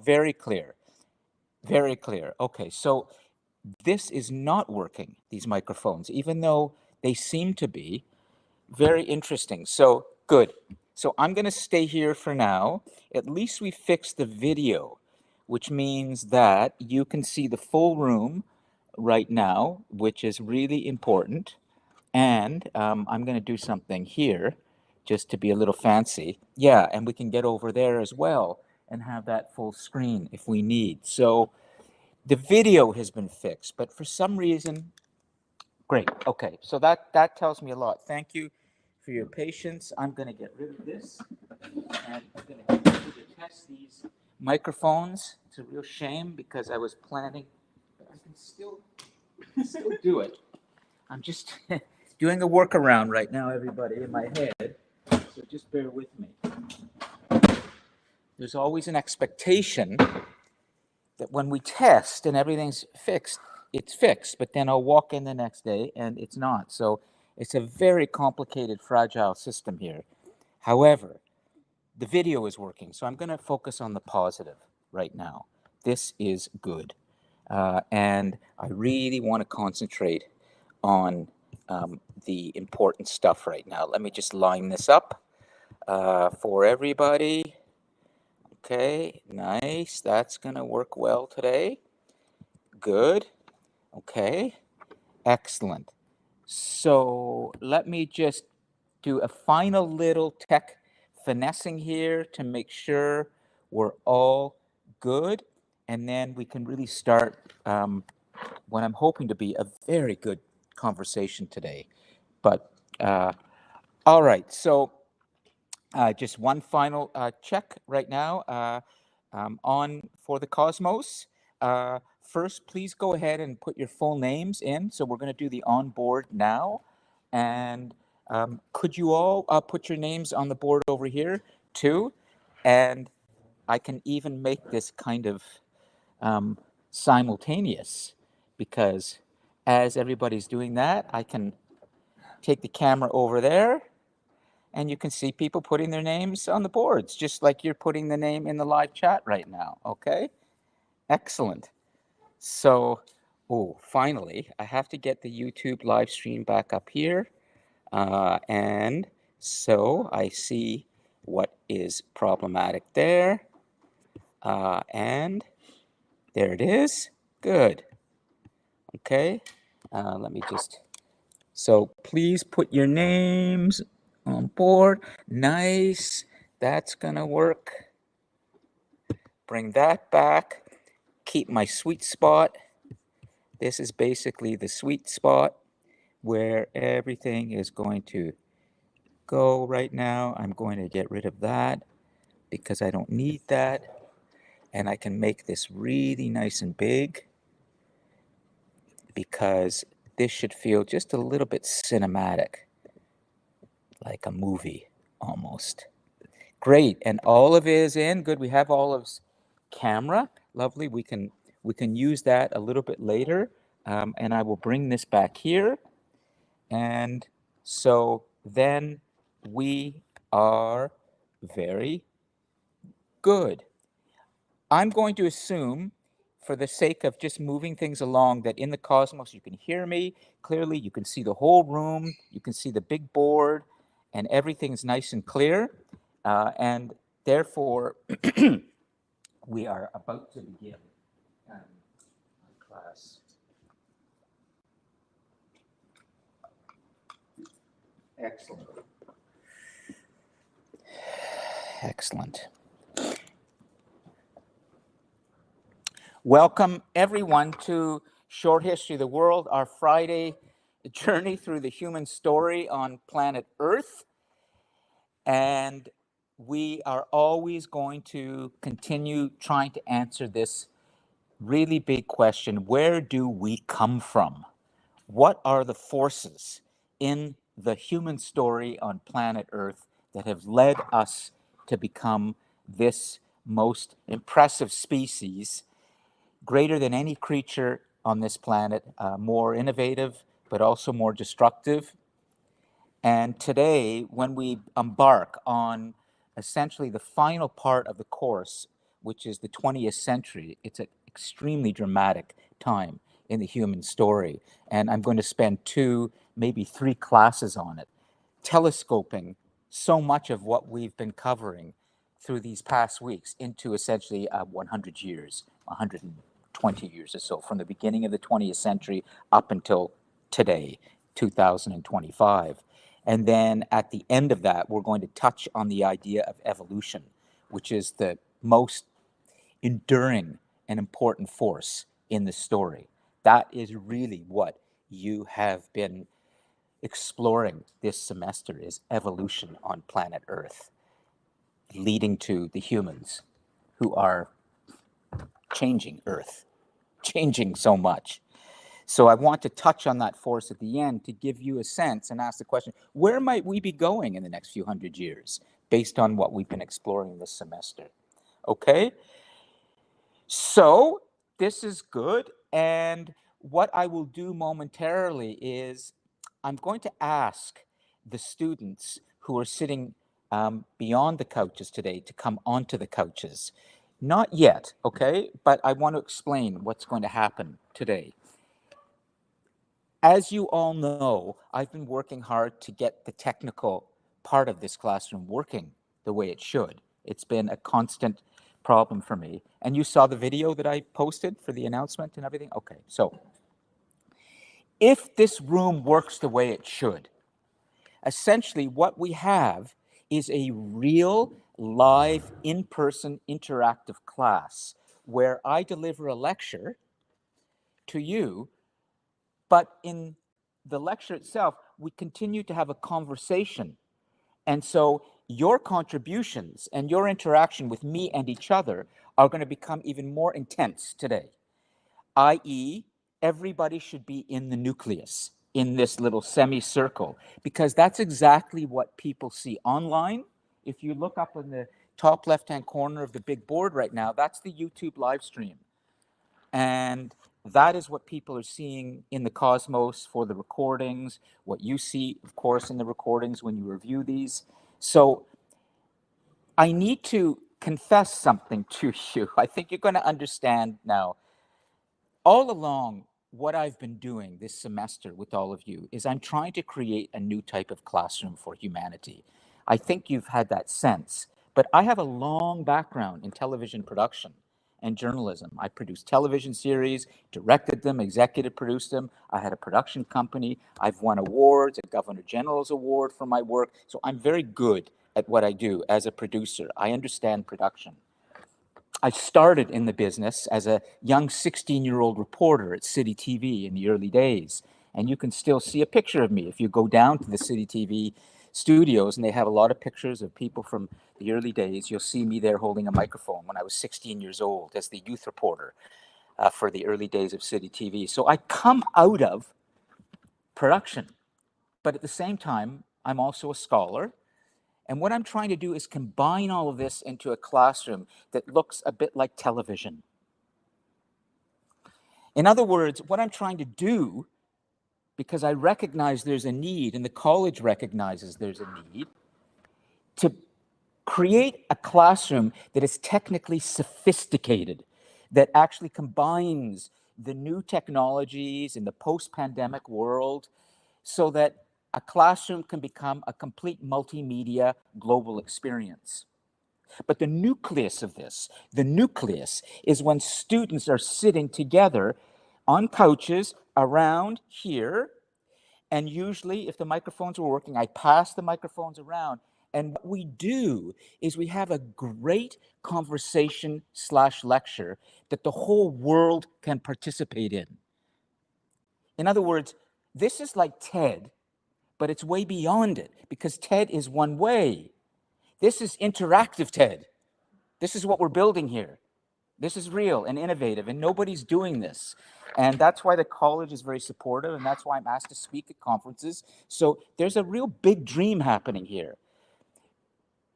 Very clear. Very clear. Okay, so this is not working, these microphones, even though they seem to be. Very interesting. So, good. So I'm going to stay here for now. At least we fixed the video, which means that you can see the full room right now, which is really important. And I'm going to do something here just to be a little fancy. Yeah, and we can get over there as well and have that full screen if we need. So the video has been fixed, but for some reason, great. Okay, so that tells me a lot. Thank you for your patience. I'm going to get rid of this, and I'm going to continue to test these microphones. It's a real shame because I was planning, but I can still do it. I'm just doing a workaround right now, everybody, in my head, so just bear with me. There's always an expectation that when we test and everything's fixed, it's fixed, but then I'll walk in the next day and it's not. So it's a very complicated, fragile system here. However, the video is working, so I'm going to focus on the positive right now. This is good. And I really want to concentrate on the important stuff right now. Let me just line this up for everybody. Okay, nice. That's going to work well today. Good. Okay, excellent. So let me just do a final little tech finessing here to make sure we're all good. And then we can really start what I'm hoping to be a very good conversation today. But all right, so just one final check right now on for the Cosmos. First, please go ahead and put your full names in. So we're going to do the onboard now. And could you all put your names on the board over here too? And I can even make this kind of simultaneous, because as everybody's doing that, I can take the camera over there and you can see people putting their names on the boards, just like you're putting the name in the live chat right now, okay? Excellent. So, finally, I have to get the YouTube live stream back up here. And so I see what is problematic there. And there it is. Good. Okay. Let me just, so please put your names on board. Nice. That's gonna work. Bring that back. Keep my sweet spot. This is basically the sweet spot where everything is going to go right now. I'm going to get rid of that because I don't need that. And I can make this really nice and big because this should feel just a little bit cinematic, like a movie almost. Great, and Olive is in. Good, we have Olive's camera. Lovely, we can use that a little bit later. And I will bring this back here. And so then we are very good. I'm going to assume, for the sake of just moving things along, that in the Cosmos you can hear me clearly, you can see the whole room, you can see the big board, and everything's nice and clear. And therefore, we are about to begin class. Excellent. Excellent. Welcome, everyone, to Short History of the World, our Friday journey through the human story on planet Earth. And we are always going to continue trying to answer this really big question: where do we come from? What are the forces in the human story on planet Earth that have led us to become this most impressive species, greater than any creature on this planet, more innovative, but also more destructive? And today, when we embark on essentially the final part of the course, which is the 20th century. It's an extremely dramatic time in the human story. And I'm going to spend 2, maybe 3 classes on it, telescoping so much of what we've been covering through these past weeks into essentially 100 years, 120 years or so, from the beginning of the 20th century up until today, 2025. And then at the end of that, we're going to touch on the idea of evolution, which is the most enduring and important force in the story. That is really what you have been exploring this semester, is evolution on planet Earth, leading to the humans who are changing Earth, changing so much. So I want to touch on that force at the end to give you a sense and ask the question, where might we be going in the next few hundred years based on what we've been exploring this semester? Okay? So this is good. And what I will do momentarily is I'm going to ask the students who are sitting beyond the couches today to come onto the couches. Not yet, okay? But I want to explain what's going to happen today. As you all know, I've been working hard to get the technical part of this classroom working the way it should. It's been a constant problem for me. And you saw the video that I posted for the announcement and everything? Okay, so if this room works the way it should, essentially what we have is a real, live, in-person, interactive class where I deliver a lecture to you, but in the lecture itself, we continue to have a conversation. And so your contributions and your interaction with me and each other are going to become even more intense today, i.e., everybody should be in the nucleus, in this little semicircle, because that's exactly what people see online. If you look up in the top left-hand corner of the big board right now, that's the YouTube live stream. And that is what people are seeing in the Cosmos for the recordings, what you see, of course, in the recordings when you review these. So I need to confess something to you. I think you're going to understand now. All along, what I've been doing this semester with all of you is I'm trying to create a new type of classroom for humanity. I think you've had that sense, but I have a long background in television production and journalism. I produced television series, directed them, executive produced them. I had a production company. I've won awards, a Governor General's Award for my work. So I'm very good at what I do as a producer. I understand production. I started in the business as a young 16-year-old reporter at City TV in the early days. And you can still see a picture of me if you go down to the City TV studios, and they have a lot of pictures of people from the early days. You'll see me there holding a microphone when I was 16 years old as the youth reporter for the early days of City TV. So I come out of production, but at the same time, I'm also a scholar. And what I'm trying to do is combine all of this into a classroom that looks a bit like television. In other words, what I'm trying to do, because I recognize there's a need, and the college recognizes there's a need, to create a classroom that is technically sophisticated, that actually combines the new technologies in the post-pandemic world so that a classroom can become a complete multimedia global experience. But the nucleus of this, the nucleus is when students are sitting together on couches around here. And usually, if the microphones were working, I pass the microphones around. And what we do is we have a great conversation / lecture that the whole world can participate in. In other words, this is like TED, but it's way beyond it, because TED is one way. This is interactive TED. This is what we're building here. This is real and innovative, and nobody's doing this. And that's why the college is very supportive, and that's why I'm asked to speak at conferences. So there's a real big dream happening here.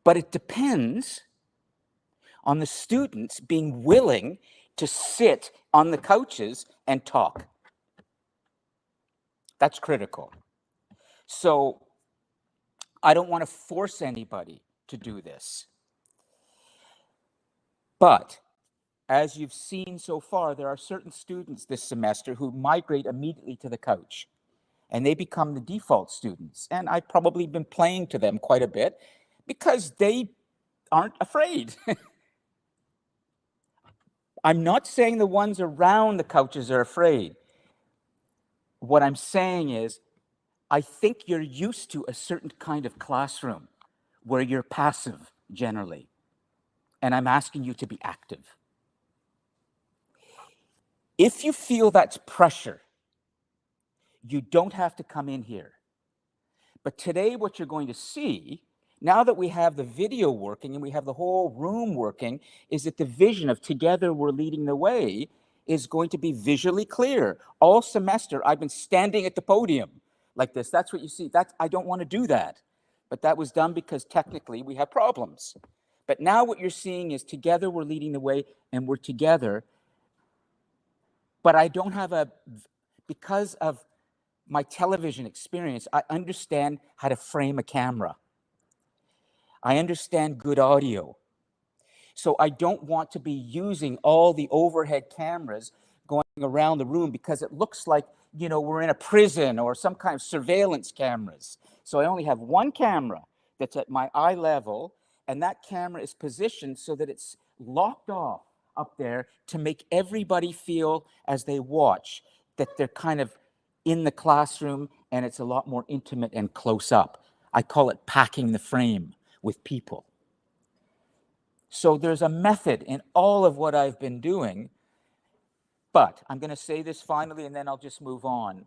But it depends on the students being willing to sit on the couches and talk. That's critical. So I don't want to force anybody to do this. But as you've seen so far, there are certain students this semester who migrate immediately to the couch, and they become the default students. And I've probably been playing to them quite a bit because they aren't afraid. I'm not saying the ones around the couches are afraid. What I'm saying is, I think you're used to a certain kind of classroom where you're passive generally, and I'm asking you to be active. If you feel that's pressure, you don't have to come in here. But today, what you're going to see, now that we have the video working and we have the whole room working, is that the vision of Together We're Leading the Way is going to be visually clear. All semester, I've been standing at the podium like this. That's what you see. I don't want to do that. But that was done because technically we have problems. But now what you're seeing is Together We're Leading the Way, and we're together. But I don't have because of my television experience, I understand how to frame a camera. I understand good audio. So I don't want to be using all the overhead cameras going around the room because it looks like, we're in a prison or some kind of surveillance cameras. So I only have one camera that's at my eye level, and that camera is positioned so that it's locked off up there to make everybody feel as they watch that they're kind of in the classroom, and it's a lot more intimate and close up. I call it packing the frame with people. So there's a method in all of what I've been doing, but I'm going to say this finally, and then I'll just move on.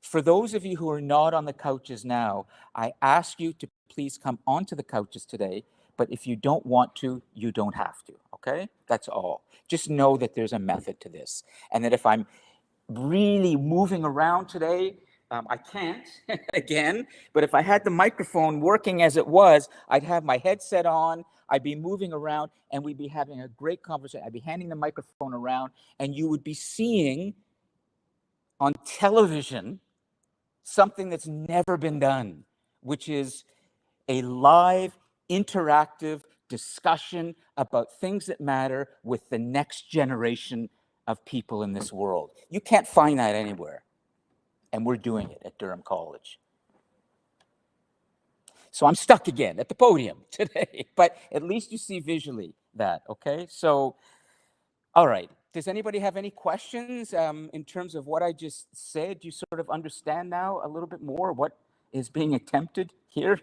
For those of you who are not on the couches now, I ask you to please come onto the couches today, but if you don't want to, you don't have to, okay? That's all. Just know that there's a method to this, and that if I'm really moving around today, I can't, again, but if I had the microphone working as it was, I'd have my headset on, I'd be moving around, and we'd be having a great conversation. I'd be handing the microphone around, and you would be seeing on television something that's never been done, which is a live, interactive discussion about things that matter with the next generation of people in this world. You can't find that anywhere. And we're doing it at Durham College. So I'm stuck again at the podium today, but at least you see visually that, okay? So, all right. Does anybody have any questions in terms of what I just said? Do you sort of understand now a little bit more what is being attempted here?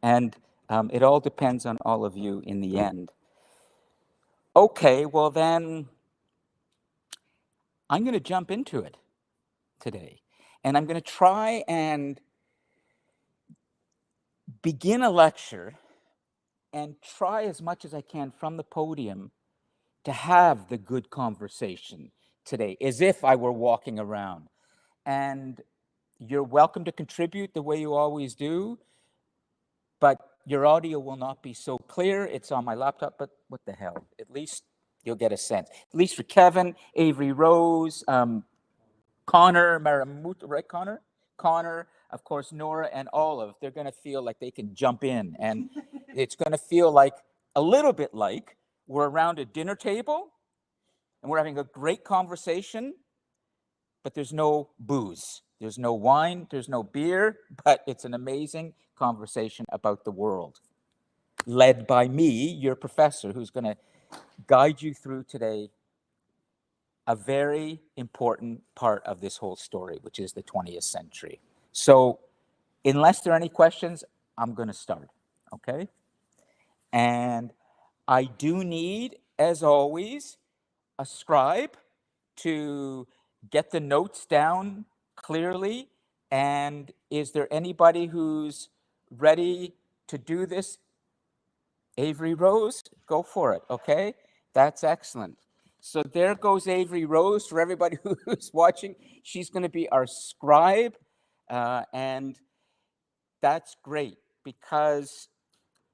And it all depends on all of you in the end. Okay, well then, I'm going to jump into it today. And I'm going to try and begin a lecture and try as much as I can from the podium to have the good conversation today, as if I were walking around. And you're welcome to contribute the way you always do, but your audio will not be so clear. It's on my laptop, but what the hell? At least you'll get a sense. At least for Kevin, Avery Rose, Connor, Maramuta, right, Connor? Connor, of course, Nora and Olive, they're going to feel like they can jump in. And it's going to feel like a little bit like we're around a dinner table and we're having a great conversation, but there's no booze. There's no wine, there's no beer, but it's an amazing conversation about the world, led by me, your professor, who's going to guide you through today a very important part of this whole story, which is the 20th century. So unless there are any questions, I'm going to start, okay? And I do need, as always, a scribe to get the notes down clearly. And is there anybody who's ready to do this? Avery Rose, go for it, okay? That's excellent. So there goes Avery Rose. For everybody who's watching, she's going to be our scribe. And that's great because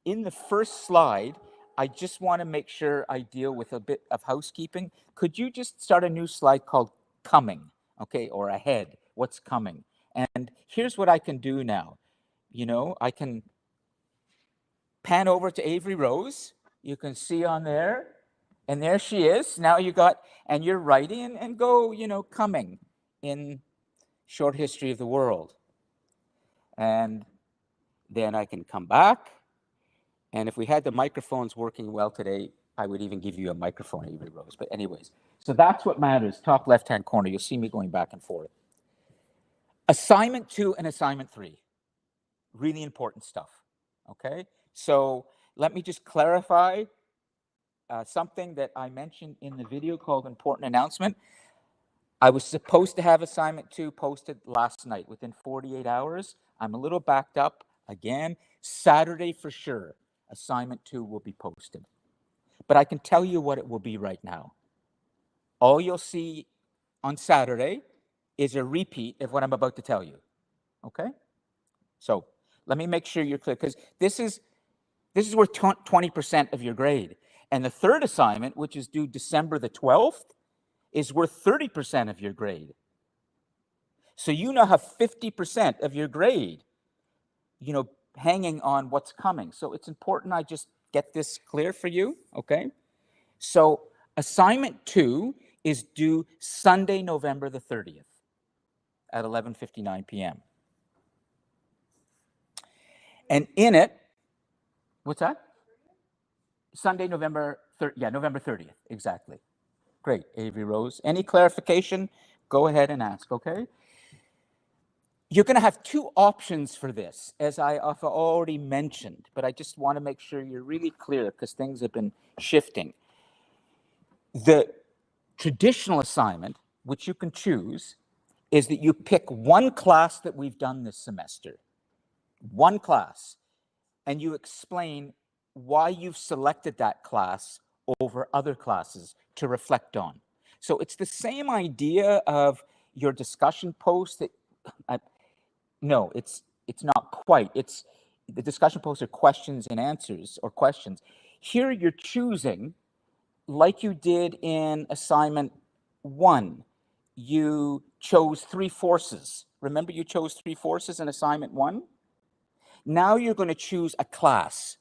in the first slide, I just want to make sure I deal with a bit of housekeeping. Could you just start a new slide called coming, okay, or ahead, what's coming? And here's what I can do now. I can pan over to Avery Rose. You can see on there, And there she is. Now you got, and you're writing and go, coming in short history of the world. And then I can come back. And if we had the microphones working well today, I would even give you a microphone, Avery Rose. But anyways, so that's what matters. Top left-hand corner, you'll see me going back and forth. Assignment 2 and assignment 3, really important stuff, okay? So let me just clarify something that I mentioned in the video called Important Announcement. I was supposed to have assignment 2 posted last night within 48 hours. I'm a little backed up again. Saturday for sure, assignment 2 will be posted. But I can tell you what it will be right now. All you'll see on Saturday is a repeat of what I'm about to tell you, okay? So let me make sure you're clear, because this is worth 20% of your grade. And the third assignment, which is due December the 12th, is worth 30% of your grade. So you now have 50% of your grade, hanging on what's coming. So it's important I just get this clear for you, okay? So assignment 2 is due Sunday, November the 30th at 11:59 p.m. And in it, what's that? Sunday, November 30th. Yeah, November 30th, exactly. Great, Avery Rose. Any clarification? Go ahead and ask, okay? You're going to have 2 options for this, as I have already mentioned, but I just want to make sure you're really clear because things have been shifting. The traditional assignment, which you can choose, is that you pick one class that we've done this semester, one class, and you explain why you've selected that class over other classes to reflect on. So it's the same idea of your discussion post that, no, it's not quite. It's the discussion posts are questions and answers or questions. Here you're choosing, like you did in assignment 1, you chose 3 forces. Remember you chose 3 forces in assignment 1? Now you're going to choose a class,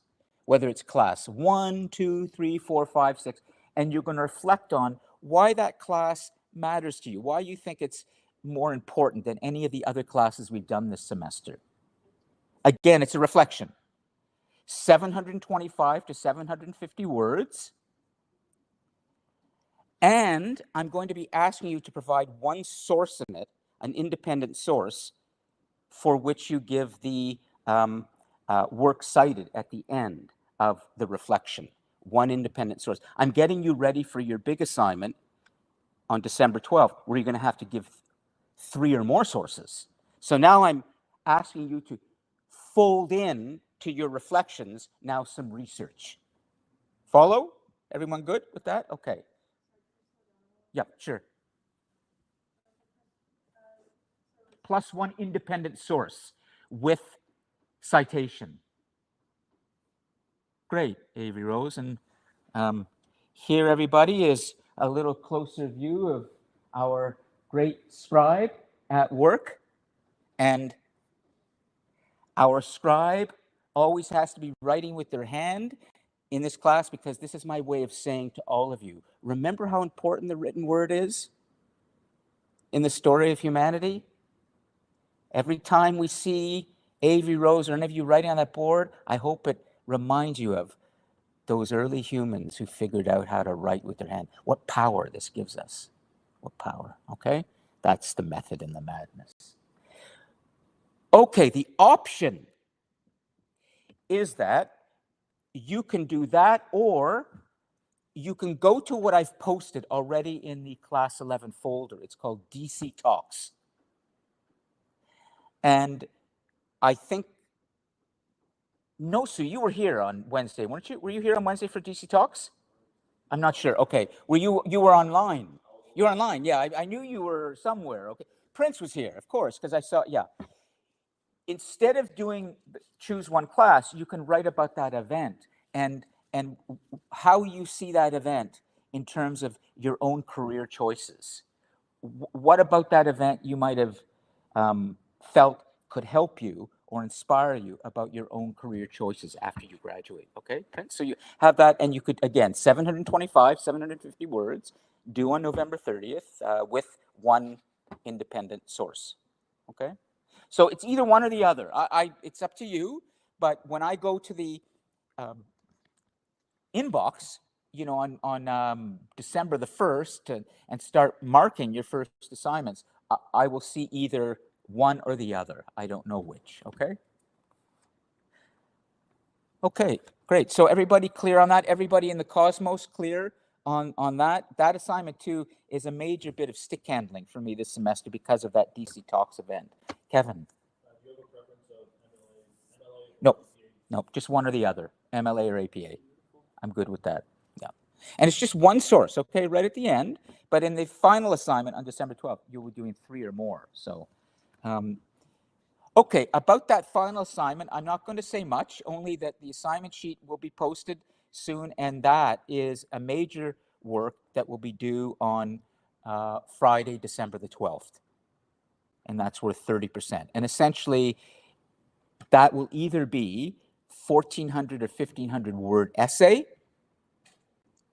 whether it's class 1, 2, 3, 4, 5, 6, and you're going to reflect on why that class matters to you, why you think it's more important than any of the other classes we've done this semester. Again, it's a reflection. 725 to 750 words. And I'm going to be asking you to provide one source in it, an independent source, for which you give the work cited at the end of the reflection. One independent source. I'm getting you ready for your big assignment on December 12th, where you're going to have to give 3 or more sources. So now I'm asking you to fold in to your reflections now some research. Follow? Everyone good with that? Okay. Yeah, sure. Plus one independent source with citation. Great, Avery Rose. And here, everybody, is a little closer view of our great scribe at work. And our scribe always has to be writing with their hand in this class, because this is my way of saying to all of you, remember how important the written word is in the story of humanity? Every time we see Avery Rose or any of you writing on that board, I hope it reminds you of those early humans who figured out how to write with their hand. What power this gives us. What power, okay? That's the method in the madness. Okay, the option is that you can do that, or you can go to what I've posted already in the Class 11 folder. It's called DC Talks. And I think, no, Sue, you were here on Wednesday, weren't you? Were you here on Wednesday for DC Talks? I'm not sure. Okay. You were online? You were online, yeah. I knew you were somewhere. Okay. Prince was here, of course, because I saw, yeah. Instead of doing choose one class, you can write about that event and how you see that event in terms of your own career choices. What about that event you might have felt could help you, or inspire you about your own career choices after you graduate. Okay? So you have that, and you could, again, 725, 750 words, due on November 30th, with one independent source. Okay? So it's either one or the other. It's up to you, but when I go to the inbox, on December the 1st, and start marking your first assignments, I will see either one or the other. I don't know which. Okay? Okay, great. So everybody clear on that? Everybody in the Cosmos clear on that? That assignment too is a major bit of stick handling for me this semester because of that DC Talks event. Kevin? Do you have a preference of MLA? No, just one or the other, MLA or APA. I'm good with that. Yeah. And it's just one source, okay, right at the end. But in the final assignment on December 12th, you were doing 3 or more. So, okay, about that final assignment, I'm not going to say much, only that the assignment sheet will be posted soon, and that is a major work that will be due on Friday, December the 12th. And that's worth 30%. And essentially, that will either be 1,400 or 1,500 word essay,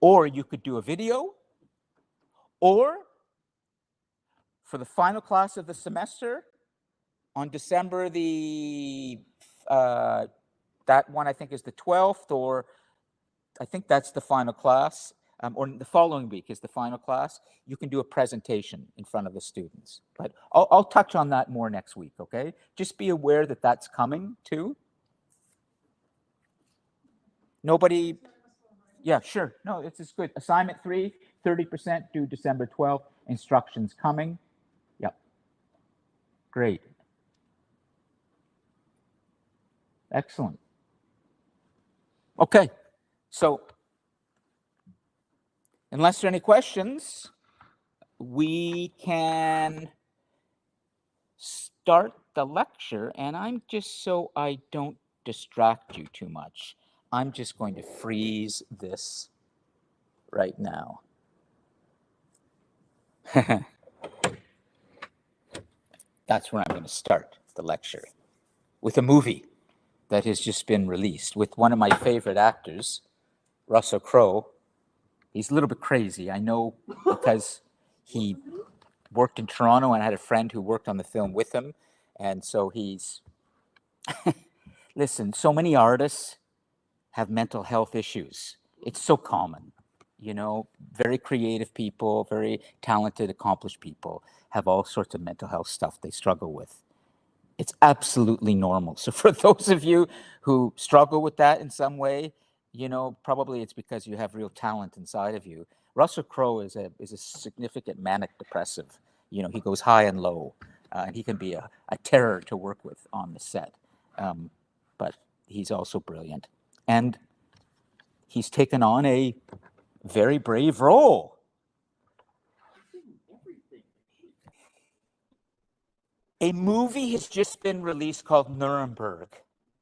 or you could do a video, or for the final class of the semester on December the, that one I think is the 12th, or I think that's the final class, or the following week is the final class, you can do a presentation in front of the students. But I'll touch on that more next week, okay? Just be aware that that's coming too. Nobody? Yeah, sure. No, it's just good. Assignment 3, 30% due December 12th. Instructions coming. Yep. Great. Excellent. Okay. So, unless there are any questions, we can start the lecture. And I'm just, so I don't distract you too much, I'm just going to freeze this right now. That's where I'm going to start the lecture, with a movie that has just been released with one of my favorite actors, Russell Crowe. He's a little bit crazy, I know, because he worked in Toronto and I had a friend who worked on the film with him. And so he's, listen, so many artists have mental health issues. It's so common. Very creative people, very talented, accomplished people have all sorts of mental health stuff they struggle with. It's absolutely normal. So for those of you who struggle with that in some way, probably it's because you have real talent inside of you. Russell Crowe is a significant manic depressive. He goes high and low, and he can be a terror to work with on the set. But he's also brilliant. And he's taken on a very brave role. A movie has just been released called Nuremberg.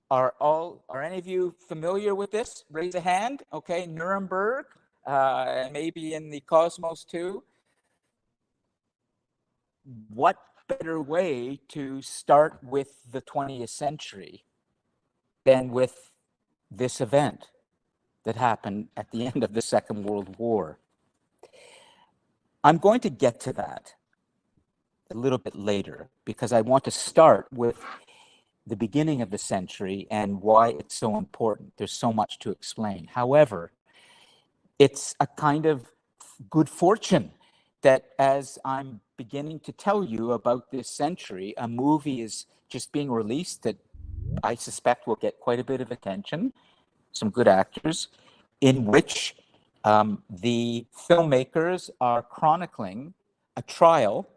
Are any of you familiar with this? Raise a hand. Okay, Nuremberg, maybe in the Cosmos too. What better way to start with the 20th century than with this event that happened at the end of the Second World War? I'm going to get to that a little bit later because I want to start with the beginning of the century and why it's so important. There's so much to explain. However, it's a kind of good fortune that as I'm beginning to tell you about this century, a movie is just being released that I suspect will get quite a bit of attention, some good actors, in which the filmmakers are chronicling a trial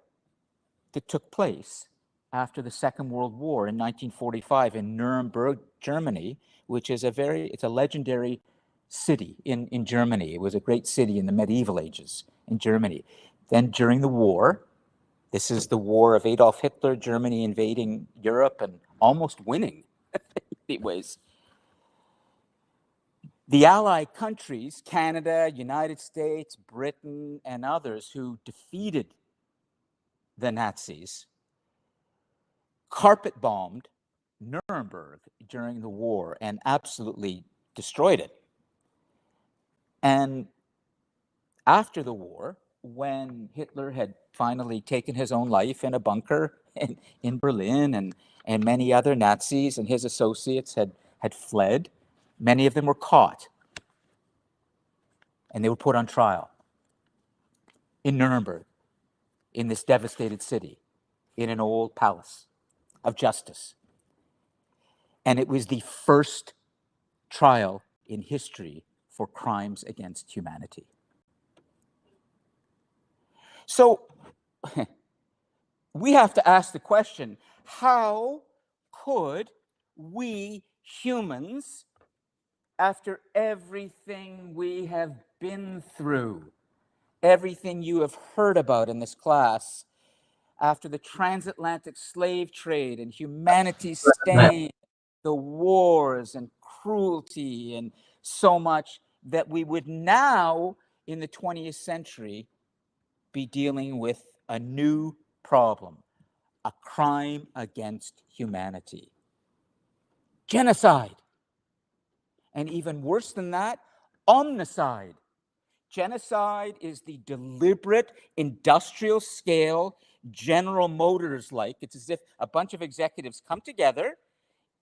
that took place after the Second World War in 1945 in Nuremberg, Germany, which is it's a legendary city in Germany. It was a great city in the medieval ages in Germany. Then during the war, this is the war of Adolf Hitler, Germany invading Europe and almost winning in many ways. The Allied countries, Canada, United States, Britain, and others who defeated the Nazis, carpet bombed Nuremberg during the war and absolutely destroyed it. And after the war, when Hitler had finally taken his own life in a bunker in Berlin, and many other Nazis and his associates had fled, many of them were caught and they were put on trial in Nuremberg, in this devastated city, in an old palace of justice. And it was the first trial in history for crimes against humanity. So we have to ask the question, how could we humans, after everything we have been through, everything you have heard about in this class, after the transatlantic slave trade and humanity's stain, the wars and cruelty and so much, that we would now, in the 20th century, be dealing with a new problem, a crime against humanity. Genocide. And even worse than that, omnicide. Genocide is the deliberate, industrial scale, General Motors like. It's as if a bunch of executives come together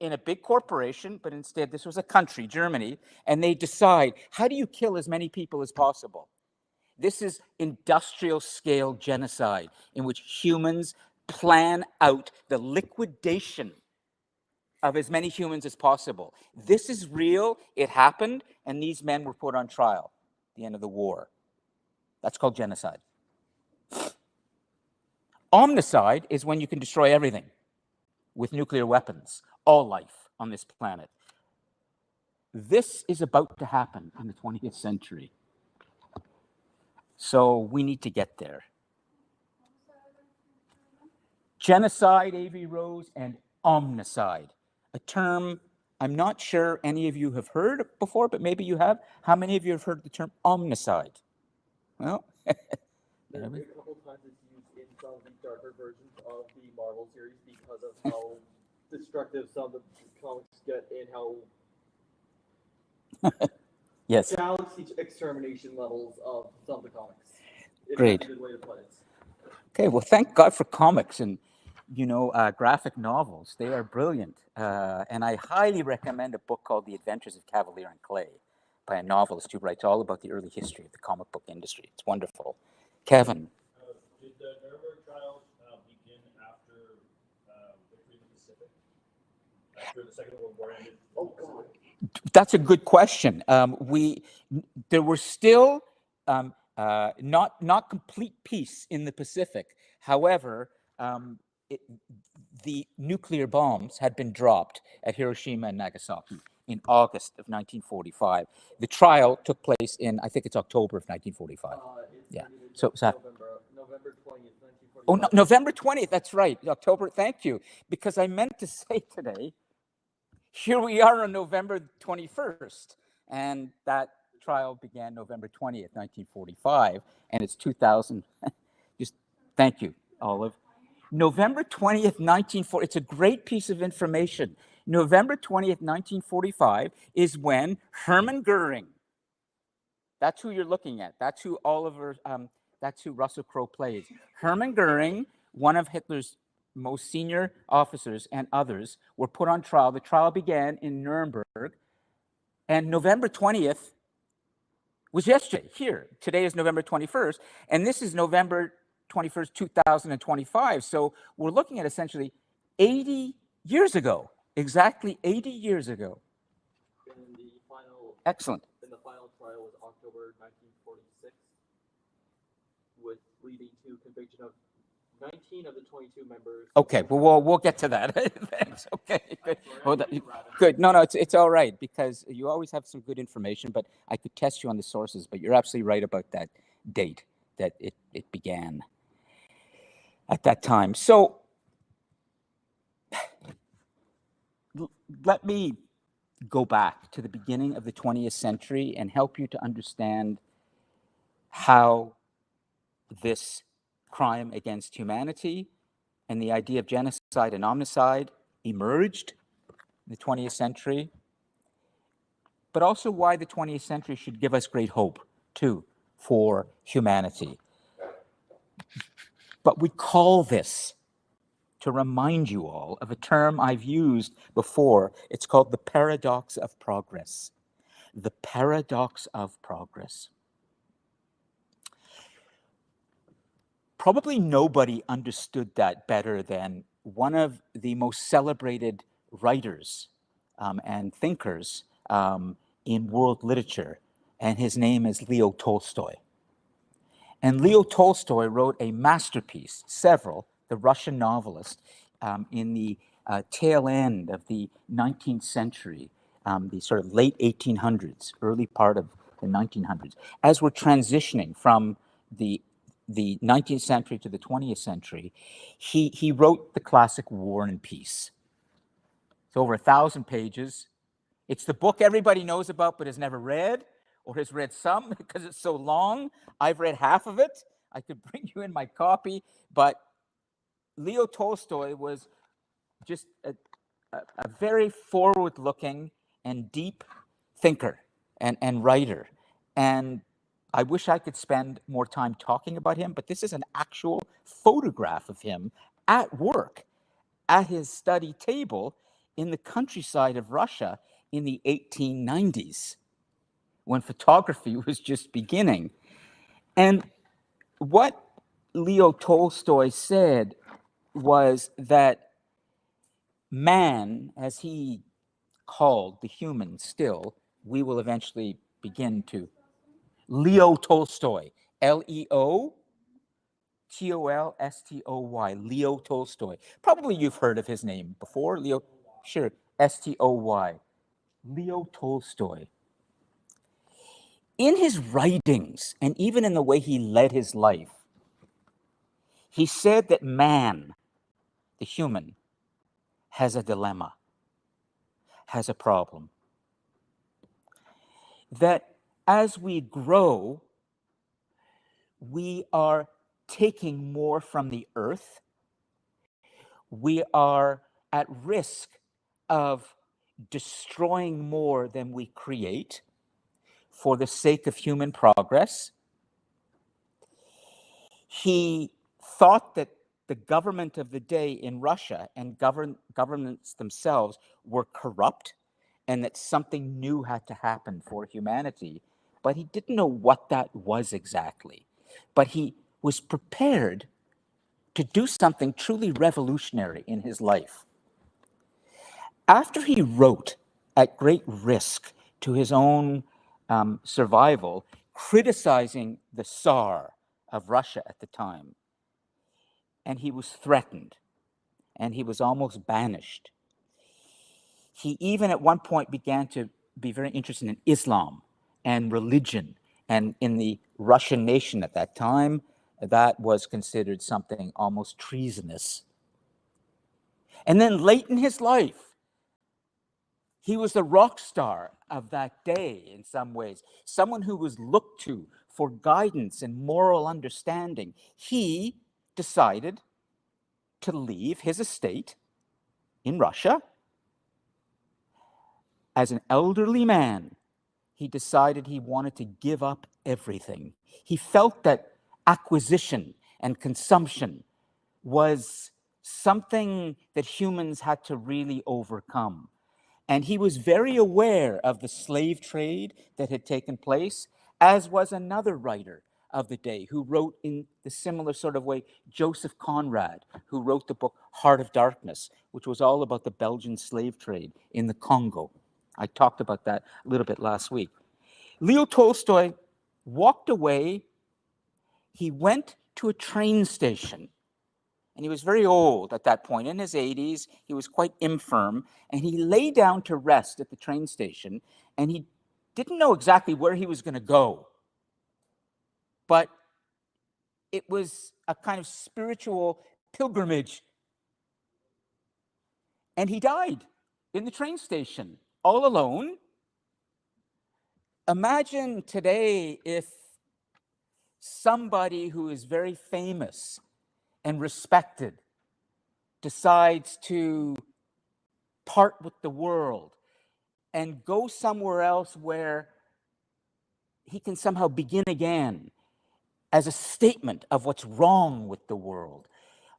in a big corporation, but instead this was a country, Germany, and they decide, how do you kill as many people as possible? This is industrial scale genocide in which humans plan out the liquidation of as many humans as possible. This is real, it happened, and these men were put on trial at the end of the war. That's called genocide. Omnicide is when you can destroy everything with nuclear weapons, all life on this planet. This is about to happen in the 20th century. So we need to get there. Genocide, A.V. Rose, and omnicide, a term I'm not sure any of you have heard before, but maybe you have. How many of you have heard the term omnicide? Well, there's been a couple times it's used in some of the darker versions of the Marvel series because of how destructive some of the comics get and how yes, galaxy extermination levels of some of the comics. Great. That's a good way to put it. Okay, well, thank God for comics and, graphic novels. They are brilliant. And I highly recommend a book called The Adventures of Kavalier and Clay by a novelist who writes all about the early history of the comic book industry. It's wonderful. Kevin. Did the Nuremberg trials begin after victory in the Pacific? After the Second World War ended? Oh, God. That's a good question. There were still not complete peace in the Pacific. However, the nuclear bombs had been dropped at Hiroshima and Nagasaki in August of 1945. The trial took place in, I think it's October of 1945. Yeah. So November 20th, 1945. Oh, no, November 20th. That's right. October. Thank you. Because I meant to say today, here we are on November 21st, and that trial began November 20th, 1945, and it's 2000. Just thank you, Olive. November 20th, 1940. It's a great piece of information. November 20th, 1945 is when Hermann Goering, that's who you're looking at. That's who that's who Russell Crowe plays. Hermann Goering, one of Hitler's most senior officers and others, were put on trial. The trial began in Nuremberg, and November 20th was yesterday, here. Today is November 21st, and this is November 21st, 2025. So we're looking at essentially 80 years ago, exactly 80 years ago. And the final, Excellent. And the final trial was October 1946, with leading to conviction of 19 of the 22 members. Okay, well, we'll get to that. Thanks. Okay, good. Good. No, it's all right, because you always have some good information, but I could test you on the sources, but you're absolutely right about that date, that it began at that time. So let me go back to the beginning of the 20th century and help you to understand how this crime against humanity and the idea of genocide and omnicide emerged the 20th century, but also why the 20th century should give us great hope, too, for humanity. But we call this, to remind you all of a term I've used before. It's called the paradox of progress. The paradox of progress. Probably nobody understood that better than one of the most celebrated writers and thinkers in world literature, and his name is Leo Tolstoy. And Leo Tolstoy wrote a masterpiece, several, the Russian novelist, in the tail end of the 19th century, the sort of late 1800s, early part of the 1900s. As we're transitioning from the 19th century to the 20th century, he wrote the classic War and Peace. It's over 1,000 pages. It's the book everybody knows about but has never read, or has read some because it's so long. I've read half of it. I could bring you in my copy, but Leo Tolstoy was just a very forward-looking and deep thinker and writer. And I wish I could spend more time talking about him, but this is an actual photograph of him at work, at his study table in the countryside of Russia in the 1890s, when photography was just beginning. And what Leo Tolstoy said was that man, as he called the human still, we will eventually begin to. Leo Tolstoy, L-E-O-T-O-L-S-T-O-Y, Leo Tolstoy. Probably you've heard of his name before, Leo, sure, S-T-O-Y, Leo Tolstoy. In his writings, and even in the way he led his life, he said that man, the human, has a dilemma, has a problem. That as we grow, we are taking more from the earth. We are at risk of destroying more than we create for the sake of human progress. He thought that the government of the day in Russia and governments themselves were corrupt, and that something new had to happen for humanity. But he didn't know what that was exactly. But he was prepared to do something truly revolutionary in his life. After he wrote, at great risk to his own survival, criticizing the Tsar of Russia at the time, and he was threatened, and he was almost banished. He even at one point began to be very interested in Islam and religion, and in the Russian nation at that time, that was considered something almost treasonous. And then late in his life, he was the rock star of that day in some ways, someone who was looked to for guidance and moral understanding. He decided to leave his estate in Russia. As an elderly man, he decided he wanted to give up everything. He felt that acquisition and consumption was something that humans had to really overcome. And he was very aware of the slave trade that had taken place, as was another writer of the day who wrote in the similar sort of way, Joseph Conrad, who wrote the book Heart of Darkness, which was all about the Belgian slave trade in the Congo. I talked about that a little bit last week. Leo Tolstoy walked away. He went to a train station, and he was very old at that point, in his 80s. He was quite infirm, and he lay down to rest at the train station, and he didn't know exactly where he was going to go. But it was a kind of spiritual pilgrimage. And he died in the train station, all alone. Imagine today if somebody who is very famous and respected decides to part with the world and go somewhere else where he can somehow begin again as a statement of what's wrong with the world.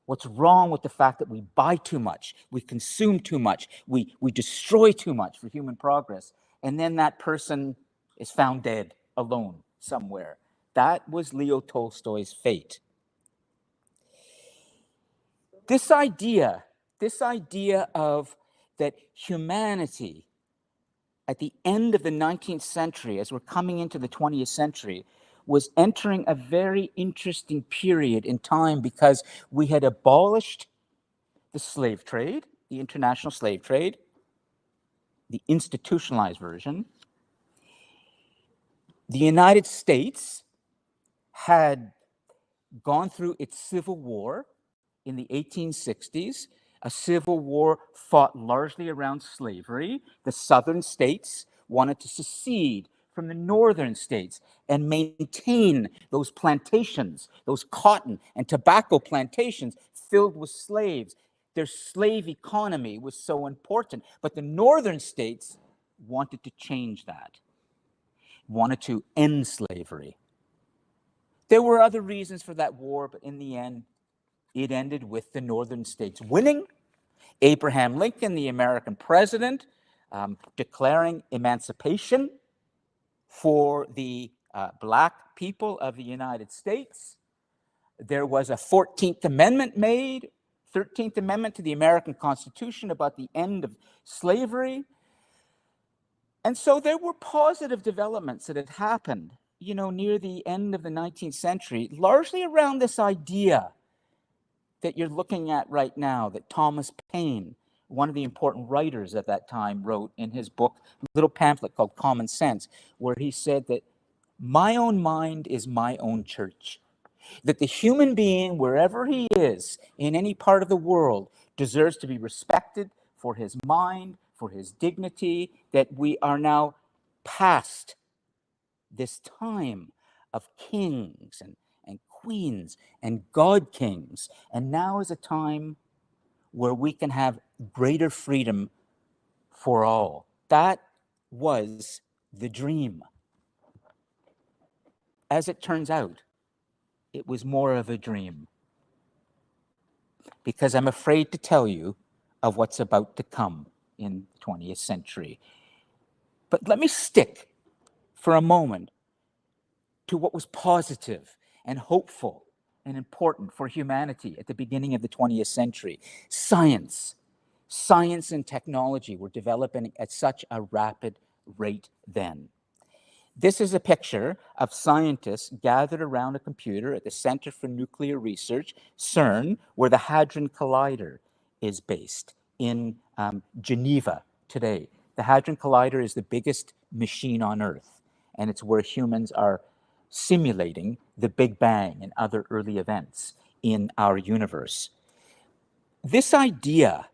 What's wrong with the fact that we buy too much, we consume too much, we destroy too much for human progress, and then that person is found dead, alone, somewhere. That was Leo Tolstoy's fate. This idea of that humanity at the end of the 19th century, as we're coming into the 20th century, was entering a very interesting period in time because we had abolished the slave trade, the international slave trade, the institutionalized version. The United States had gone through its civil war in the 1860s, a civil war fought largely around slavery. The southern states wanted to secede from the northern states and maintain those plantations, those cotton and tobacco plantations filled with slaves. Their slave economy was so important, but the northern states wanted to change that, wanted to end slavery. There were other reasons for that war, but in the end, it ended with the northern states winning, Abraham Lincoln, the American president, declaring emancipation for the black people of the United States. There was a 14th Amendment made, 13th Amendment to the American Constitution about the end of slavery. And so there were positive developments that had happened, near the end of the 19th century, largely around this idea that you're looking at right now, that Thomas Paine, one of the important writers at that time, wrote in his book, a little pamphlet called Common Sense, where he said that my own mind is my own church, that the human being, wherever he is, in any part of the world, deserves to be respected for his mind, for his dignity, that we are now past this time of kings and queens and god kings, and now is a time where we can have greater freedom for all. That was the dream. As it turns out, it was more of a dream, because I'm afraid to tell you of what's about to come in the 20th century. But let me stick for a moment to what was positive and hopeful and important for humanity at the beginning of the 20th century. Science and technology were developing at such a rapid rate then. This is a picture of scientists gathered around a computer at the Center for Nuclear Research, CERN, where the Hadron Collider is based in Geneva today. The Hadron Collider is the biggest machine on Earth, and it's where humans are simulating the Big Bang and other early events in our universe. This idea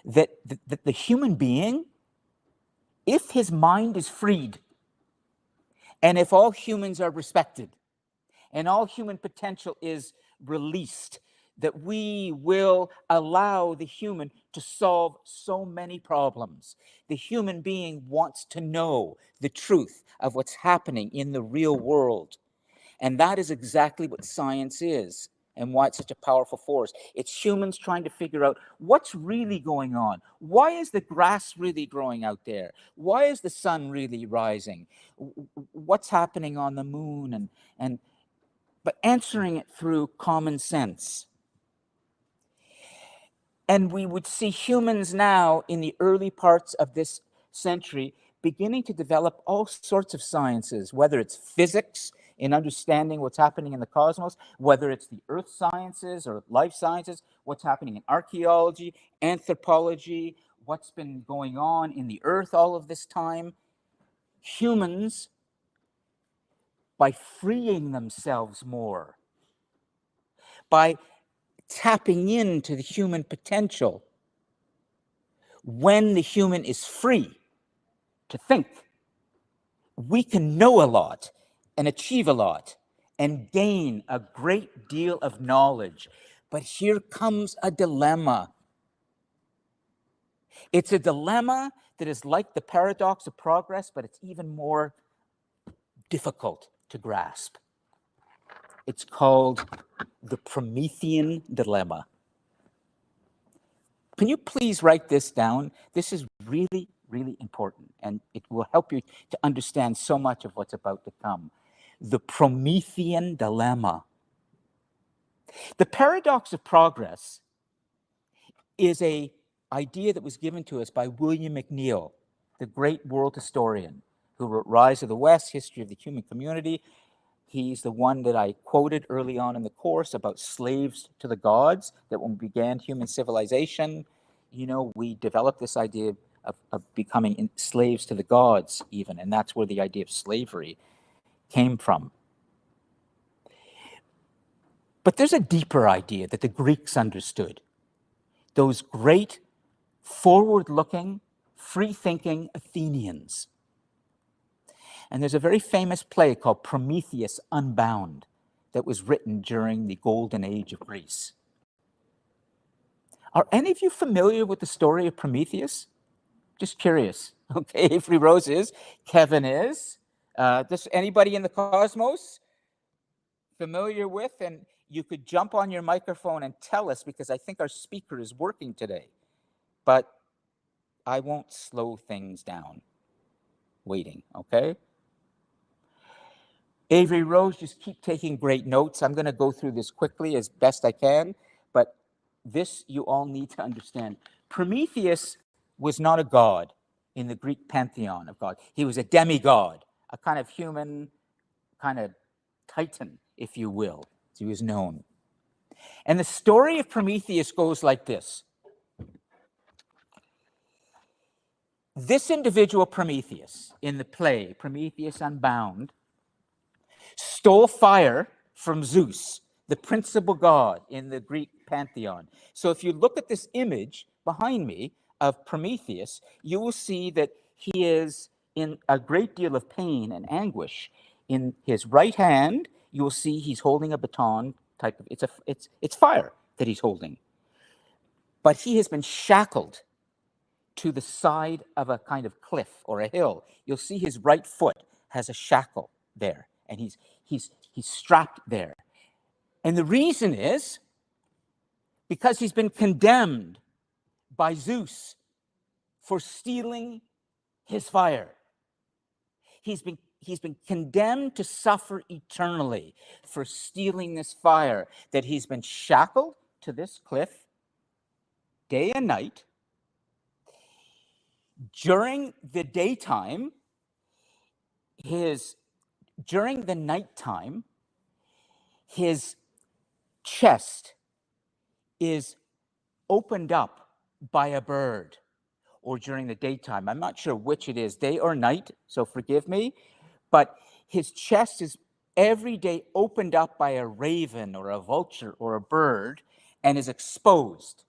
that the human being, if his mind is freed, and if all humans are respected, and all human potential is released, that we will allow the human to solve so many problems. The human being wants to know the truth of what's happening in the real world. And that is exactly what science is, and why it's such a powerful force. It's humans trying to figure out what's really going on. Why is the grass really growing out there? Why is the sun really rising? What's happening on the moon? But answering it through common sense. And we would see humans now in the early parts of this century beginning to develop all sorts of sciences, whether it's physics in understanding what's happening in the cosmos, whether it's the earth sciences or life sciences, what's happening in archaeology, anthropology, what's been going on in the earth all of this time. Humans, by freeing themselves more, by tapping into the human potential, when the human is free to think, we can know a lot and achieve a lot and gain a great deal of knowledge. But here comes a dilemma. It's a dilemma that is like the paradox of progress, but it's even more difficult to grasp. It's called the Promethean dilemma. Can you please write this down? This is really, really important, and it will help you to understand so much of what's about to come. The Promethean dilemma. The paradox of progress is an idea that was given to us by William McNeill, the great world historian who wrote Rise of the West, History of the Human Community. He's the one that I quoted early on in the course about slaves to the gods, that when we began human civilization, we developed this idea of becoming slaves to the gods even, and that's where the idea of slavery came from. But there's a deeper idea that the Greeks understood. Those great, forward-looking, free-thinking Athenians. And there's a very famous play called Prometheus Unbound that was written during the golden age of Greece. Are any of you familiar with the story of Prometheus? Just curious. Okay, Avery Rose is. Kevin is. Does anybody in the cosmos familiar with? And you could jump on your microphone and tell us, because I think our speaker is working today. But I won't slow things down waiting, okay? Avery Rose, just keep taking great notes. I'm going to go through this quickly as best I can, but this you all need to understand. Prometheus was not a god in the Greek pantheon of God. He was a demigod, a kind of human, kind of titan, if you will, as he was known. And the story of Prometheus goes like this. This individual, Prometheus, in the play, Prometheus Unbound, stole fire from Zeus, the principal god in the Greek pantheon. So if you look at this image behind me of Prometheus, you will see that he is in a great deal of pain and anguish. In his right hand, you will see he's holding a baton type of, it's fire that he's holding. But he has been shackled to the side of a kind of cliff or a hill. You'll see his right foot has a shackle there, and he's strapped there. And the reason is because he's been condemned by Zeus for stealing his fire. He's been condemned to suffer eternally for stealing this fire, that he's been shackled to this cliff day and night. During the daytime, during the nighttime, his chest is opened up by a bird, or during the daytime. I'm not sure which it is, day or night, so forgive me. But his chest is every day opened up by a raven or a vulture or a bird and is exposed.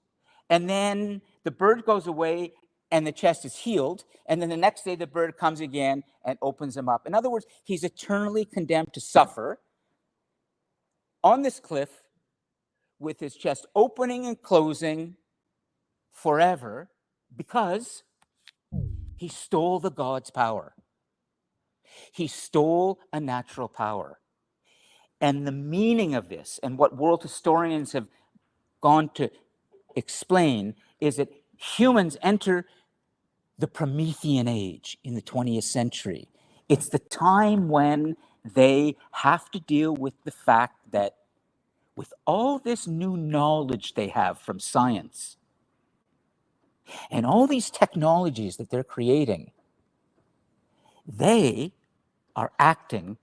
And then the bird goes away and the chest is healed. And then the next day the bird comes again and opens him up. In other words, he's eternally condemned to suffer on this cliff with his chest opening and closing forever because he stole the god's power. He stole a natural power. And the meaning of this, and what world historians have gone to explain, is that humans enter the Promethean age in the 20th century. It's the time when they have to deal with the fact that with all this new knowledge they have from science and all these technologies that they're creating, they are acting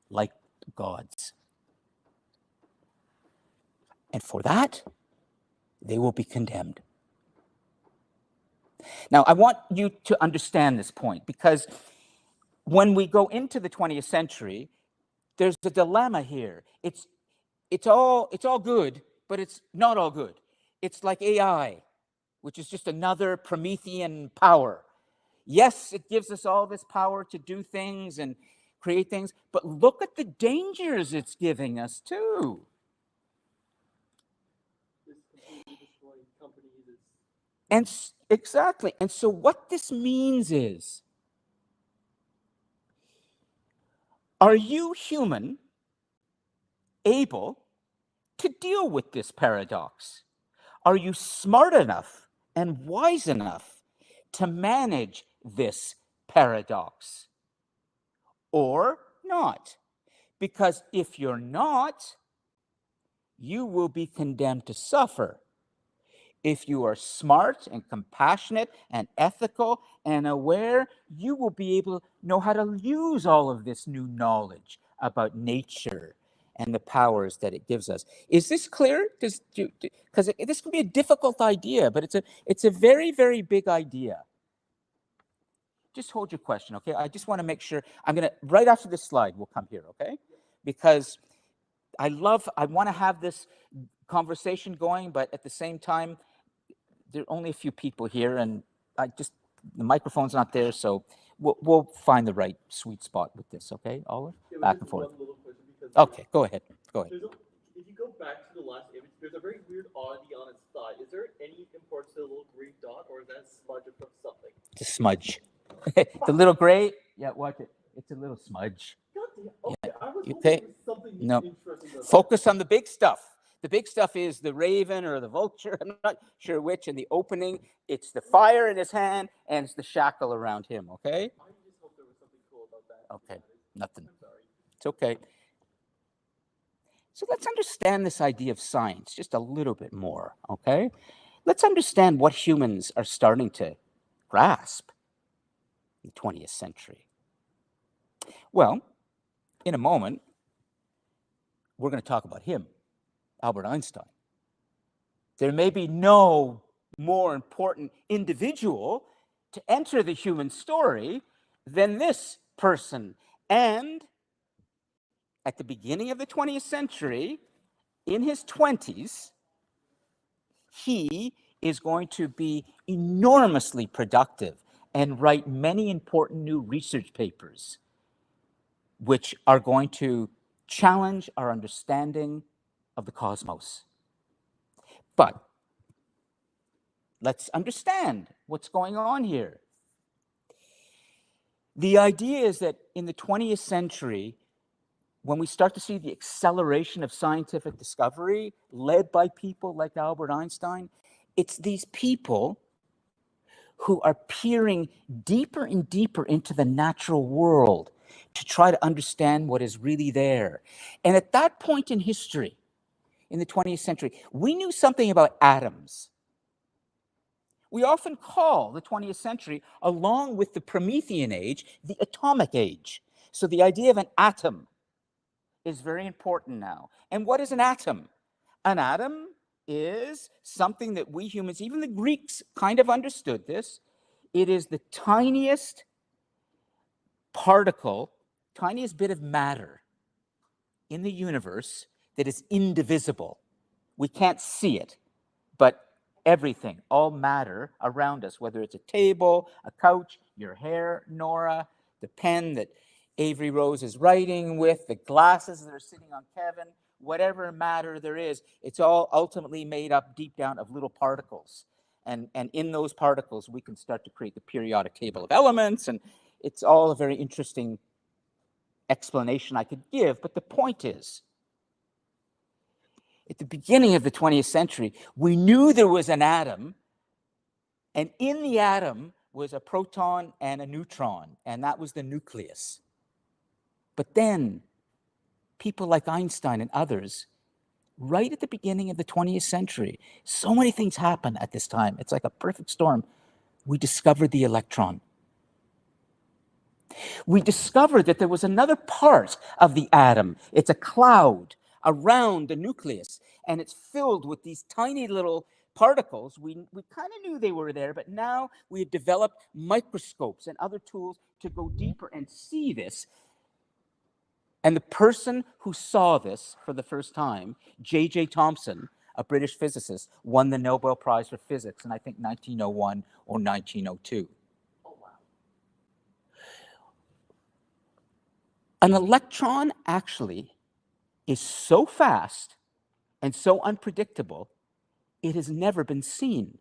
like gods. And for that, they will be condemned. Now, I want you to understand this point, because when we go into the 20th century, there's a dilemma here. It's all good, but it's not all good. It's like AI, which is just another Promethean power. Yes, it gives us all this power to do things and create things, but look at the dangers it's giving us too. It's completely destroying companies. Exactly. And so what this means is, are you human able to deal with this paradox? Are you smart enough and wise enough to manage this paradox or not? Because if you're not, you will be condemned to suffer. If you are smart and compassionate and ethical and aware, you will be able to know how to use all of this new knowledge about nature and the powers that it gives us. Is this clear? Because this can be a difficult idea, but it's a very, very big idea. Just hold your question, okay? I just want to make sure. I'm going to, right after this slide, we'll come here, okay? Because I want to have this conversation going, but at the same time, there are only a few people here, and the microphone's not there, so we'll find the right sweet spot with this, okay, Olive? Back and forth. Okay, go ahead. If you go back to the last image, there's a very weird oddity on its thigh. Is there any importance to the little green dot, or is that a smudge of something? It's a smudge. The little gray, yeah, watch it. It's a little smudge. God damn. Okay, Yeah. I was hoping Okay. there was something No. interesting about Focus on the big stuff. The big stuff is the raven or the vulture, I'm not sure which, in the opening. It's the fire in his hand, and it's the shackle around him, okay? I just hope there was something cool about that. Okay, nothing. I'm sorry. It's okay. So let's understand this idea of science just a little bit more, okay? Let's understand what humans are starting to grasp in the 20th century. Well, in a moment, we're going to talk about him, Albert Einstein. There may be no more important individual to enter the human story than this person. And at the beginning of the 20th century, in his 20s, he is going to be enormously productive and write many important new research papers, which are going to challenge our understanding of the cosmos. But let's understand what's going on here. The idea is that in the 20th century, when we start to see the acceleration of scientific discovery led by people like Albert Einstein, it's these people who are peering deeper and deeper into the natural world to try to understand what is really there. And at that point in history, in the 20th century, we knew something about atoms. We often call the 20th century, along with the Promethean age, the atomic age. So the idea of an atom is very important now. And what is an atom? An atom is something that we humans, even the Greeks, kind of understood this. It is the tiniest particle, tiniest bit of matter in the universe that is indivisible. We can't see it, but everything, all matter around us, whether it's a table, a couch, your hair, Nora, the pen that Avery Rose is writing with, the glasses that are sitting on Kevin, whatever matter there is, it's all ultimately made up deep down of little particles. And in those particles, we can start to create the periodic table of elements, and it's all a very interesting explanation I could give. But the point is, at the beginning of the 20th century, we knew there was an atom, and in the atom was a proton and a neutron, and that was the nucleus. But then people like Einstein and others, right at the beginning of the 20th century, so many things happen at this time. It's like a perfect storm. We discovered the electron. We discovered that there was another part of the atom. It's a cloud around the nucleus, and it's filled with these tiny little particles. We kind of knew they were there, but now we had developed microscopes and other tools to go deeper and see this. And the person who saw this for the first time, J.J. Thomson, a British physicist, won the Nobel Prize for Physics in, I think, 1901 or 1902. Oh, wow. An electron actually is so fast and so unpredictable, it has never been seen.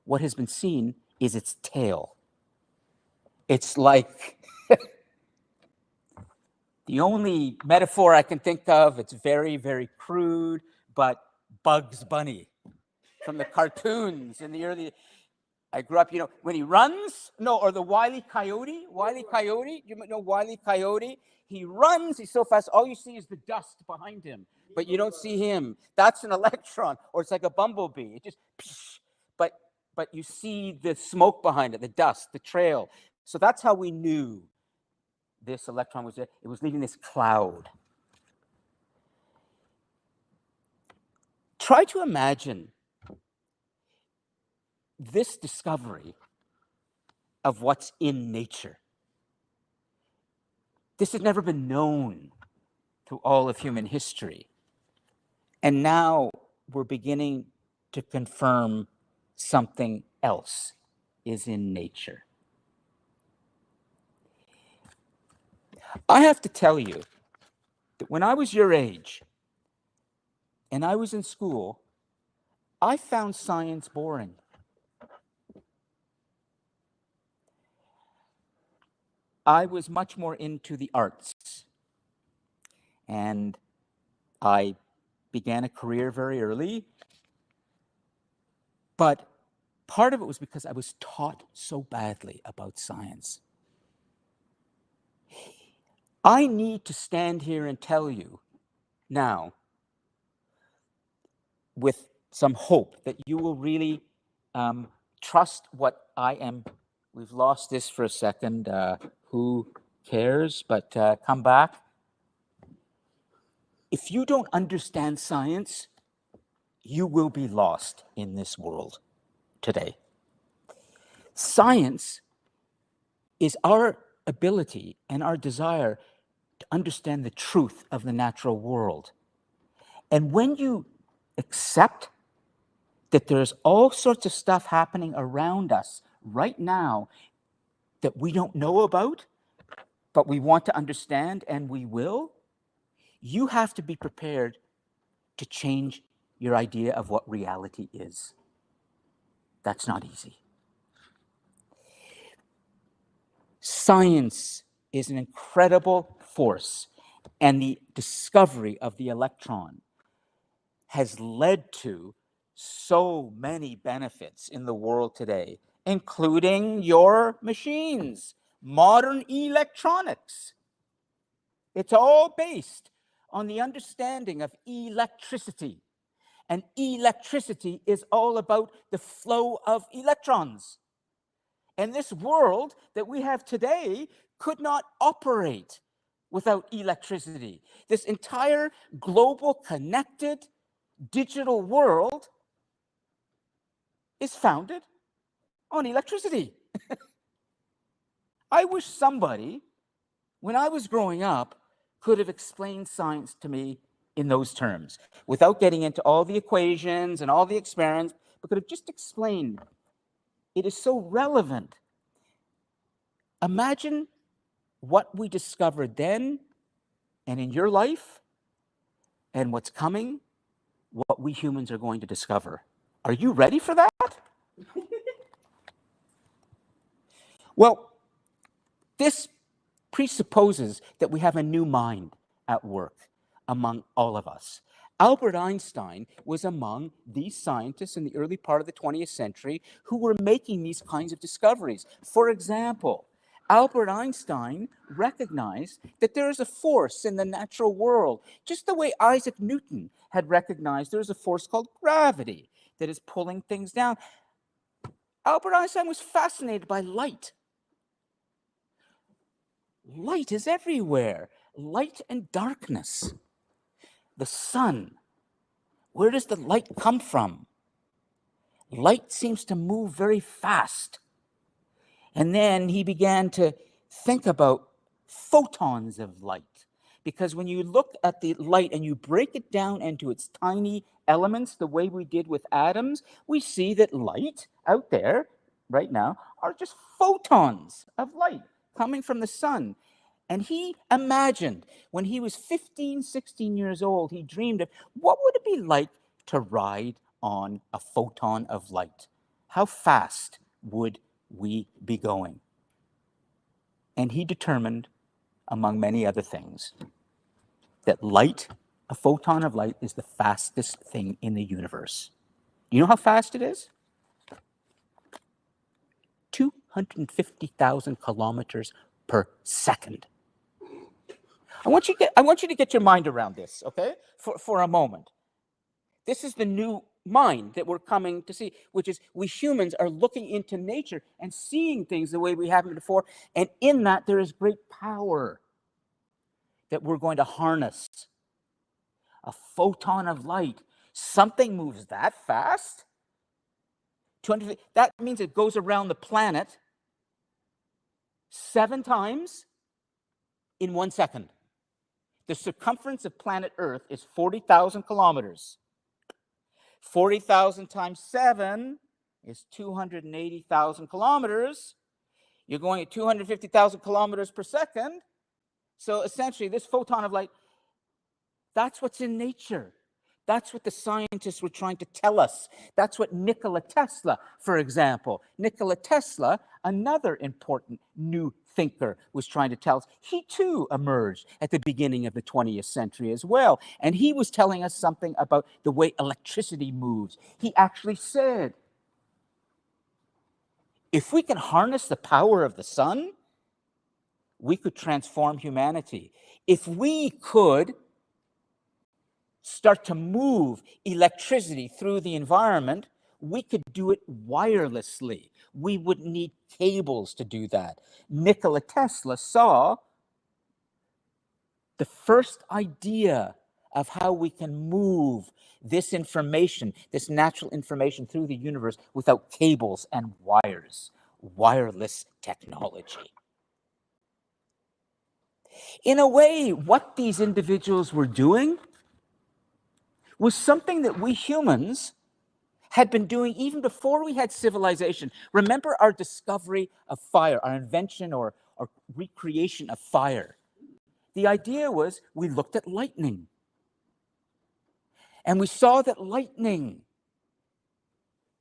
what has been seen is its tail. It's like the only metaphor I can think of, it's very, very crude, but Bugs Bunny from the cartoons in the early, I grew up, when he runs, or the Wile E. Coyote, you know Wile E. Coyote? He runs, he's so fast, all you see is the dust behind him, but you don't see him. That's an electron, or it's like a bumblebee. It just, but you see the smoke behind it, the dust, the trail. So that's how we knew this electron was there. It was leaving this cloud. Try to imagine this discovery of what's in nature. This had never been known through all of human history. And now we're beginning to confirm something else is in nature. I have to tell you that when I was your age and I was in school, I found science boring. I was much more into the arts, and I began a career very early, but part of it was because I was taught so badly about science. I need to stand here and tell you now, with some hope, that you will really trust what I am. We've lost this for a second. Who cares? But come back. If you don't understand science, you will be lost in this world today. Science is our ability and our desire to understand the truth of the natural world. And when you accept that there's all sorts of stuff happening around us right now that we don't know about, but we want to understand, and we will, you have to be prepared to change your idea of what reality is. That's not easy. Science is an incredible force, and the discovery of the electron has led to so many benefits in the world today, including your machines, modern electronics. It's all based on the understanding of electricity. And electricity is all about the flow of electrons. And this world that we have today could not operate without electricity. This entire global connected digital world is founded on electricity. I wish somebody, when I was growing up, could have explained science to me in those terms, without getting into all the equations and all the experiments, but could have just explained. It is so relevant. Imagine what we discovered then and in your life, and what's coming, what we humans are going to discover. Are you ready for that? Well, this presupposes that we have a new mind at work among all of us. Albert Einstein was among these scientists in the early part of the 20th century who were making these kinds of discoveries. For example, Albert Einstein recognized that there is a force in the natural world, just the way Isaac Newton had recognized there's a force called gravity that is pulling things down. Albert Einstein was fascinated by light. Light is everywhere. Light and darkness. The sun. Where does the light come from? Light seems to move very fast. And then he began to think about photons of light. Because when you look at the light and you break it down into its tiny elements, the way we did with atoms, we see that light out there right now are just photons of light coming from the sun. And he imagined, when he was 15, 16 years old, he dreamed of what would it be like to ride on a photon of light? how fast would we be going? And he determined, among many other things, that light, a photon of light, is the fastest thing in the universe. You know how fast it is? 250,000 kilometers per second. I want you to get your mind around this, okay, for a moment. This is the new mind that we're coming to see, which is we humans are looking into nature and seeing things the way we haven't before. And in that, there is great power that we're going to harness. A photon of light. Something moves that fast? 250, that means it goes around the planet 7 times in 1 second. The circumference of planet Earth is 40,000 kilometers. 40,000 times 7 is 280,000 kilometers. You're going at 250,000 kilometers per second. So essentially, this photon of light, that's what's in nature. That's what the scientists were trying to tell us. That's what Nikola Tesla, for example. Nikola Tesla, another important new thinker, was trying to tell us. He too emerged at the beginning of the 20th century as well. And he was telling us something about the way electricity moves. He actually said, if we can harness the power of the sun, we could transform humanity. If we could start to move electricity through the environment, we could do it wirelessly. We wouldn't need cables to do that. Nikola Tesla saw the first idea of how we can move this information, this natural information through the universe without cables and wires. Wireless technology. In a way, what these individuals were doing was something that we humans had been doing even before we had civilization. Remember our discovery of fire, our invention or recreation of fire. The idea was we looked at lightning. And we saw that lightning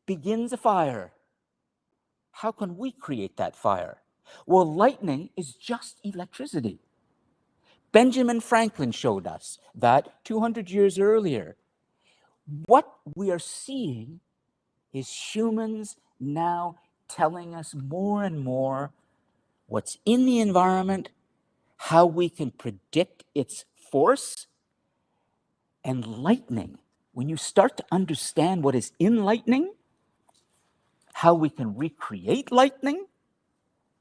begins a fire. How can we create that fire? Well, lightning is just electricity. Benjamin Franklin showed us that 200 years earlier. What we are seeing is humans now telling us more and more what's in the environment, how we can predict its force, and lightning. When you start to understand what is in lightning, how we can recreate lightning,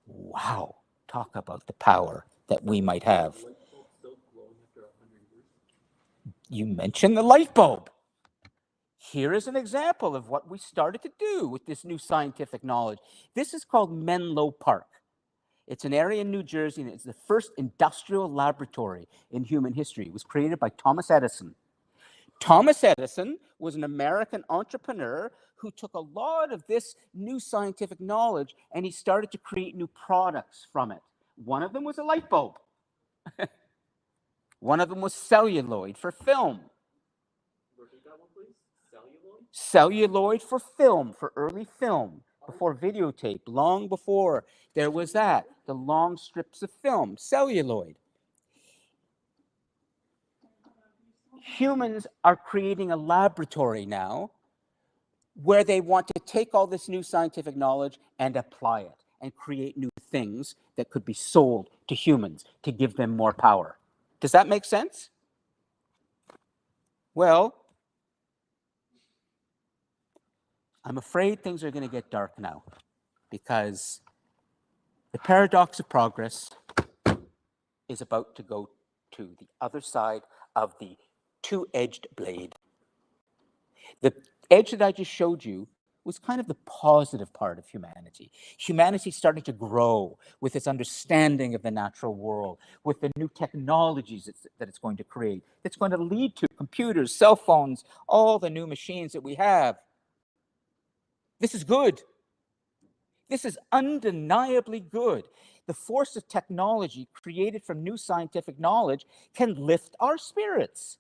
wow, talk about the power that we might have. You mentioned the light bulb. Here is an example of what we started to do with this new scientific knowledge. This is called Menlo Park. It's an area in New Jersey, and it's the first industrial laboratory in human history. It was created by Thomas Edison. Thomas Edison was an American entrepreneur who took a lot of this new scientific knowledge and he started to create new products from it. One of them was a light bulb. One of them was celluloid for film. Repeat that one, please. Celluloid? Celluloid for film, for early film, before videotape, long before there was that, the long strips of film, celluloid. Humans are creating a laboratory now where they want to take all this new scientific knowledge and apply it and create new things that could be sold to humans to give them more power. Does that make sense? Well, I'm afraid things are going to get dark now because the paradox of progress is about to go to the other side of the two-edged blade. The edge that I just showed you was kind of the positive part of humanity. Humanity starting to grow with its understanding of the natural world, with the new technologies that it's going to create. It's going to lead to computers, cell phones, all the new machines that we have. This is good. This is undeniably good. The force of technology created from new scientific knowledge can lift our spirits.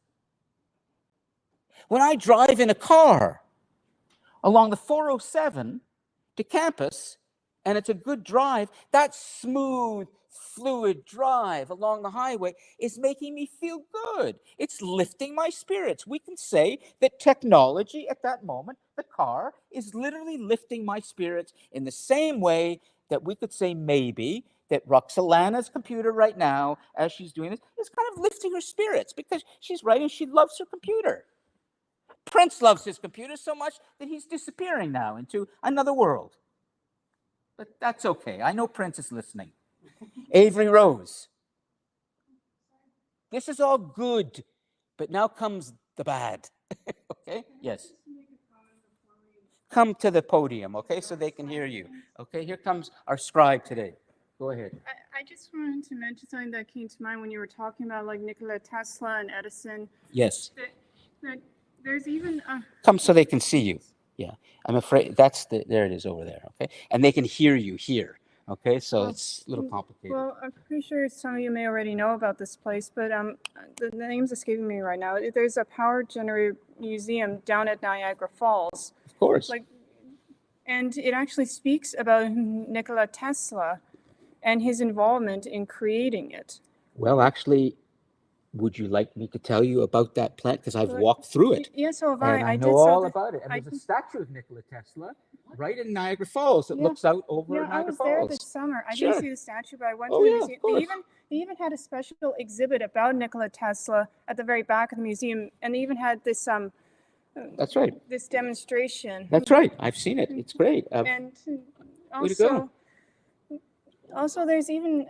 When I drive in a car along the 407, to campus and it's a good drive, that smooth, fluid drive along the highway is making me feel good. It's lifting my spirits. We can say that technology at that moment, the car, is literally lifting my spirits in the same way that we could say maybe that Roxalana's computer right now, as she's doing this, is kind of lifting her spirits because she's writing, she loves her computer. Prince loves his computer so much that he's disappearing now into another world. But that's okay. I know Prince is listening. Avery Rose. This is all good, but now comes the bad. Okay? Yes. Come to the podium, okay, so they can hear you. Okay, here comes our scribe today. Go ahead. I just wanted to mention something that came to mind when you were talking about like Nikola Tesla and Edison. Yes. That there's even Come so they can see you. Yeah. I'm afraid there it is over there, okay? And they can hear you here. Okay, so it's a little complicated. well, I'm pretty sure some of you may already know about this place, but the name's escaping me right now. There's a power generator museum down at Niagara Falls. Of course. And it actually speaks about Nikola Tesla and his involvement in creating it. Well, actually, would you like me to tell you about that plant? Because I've walked through it. Yes, so have And I. I know all about it. And there's a statue of Nikola Tesla right in Niagara Falls that looks out over Niagara I was Falls. there this summer. I didn't see the statue, but I went to the museum. They even had a special exhibit about Nikola Tesla at the very back of the museum, and they even had this That's right. this demonstration. That's right. I've seen it. It's great. And Way to go. also there's even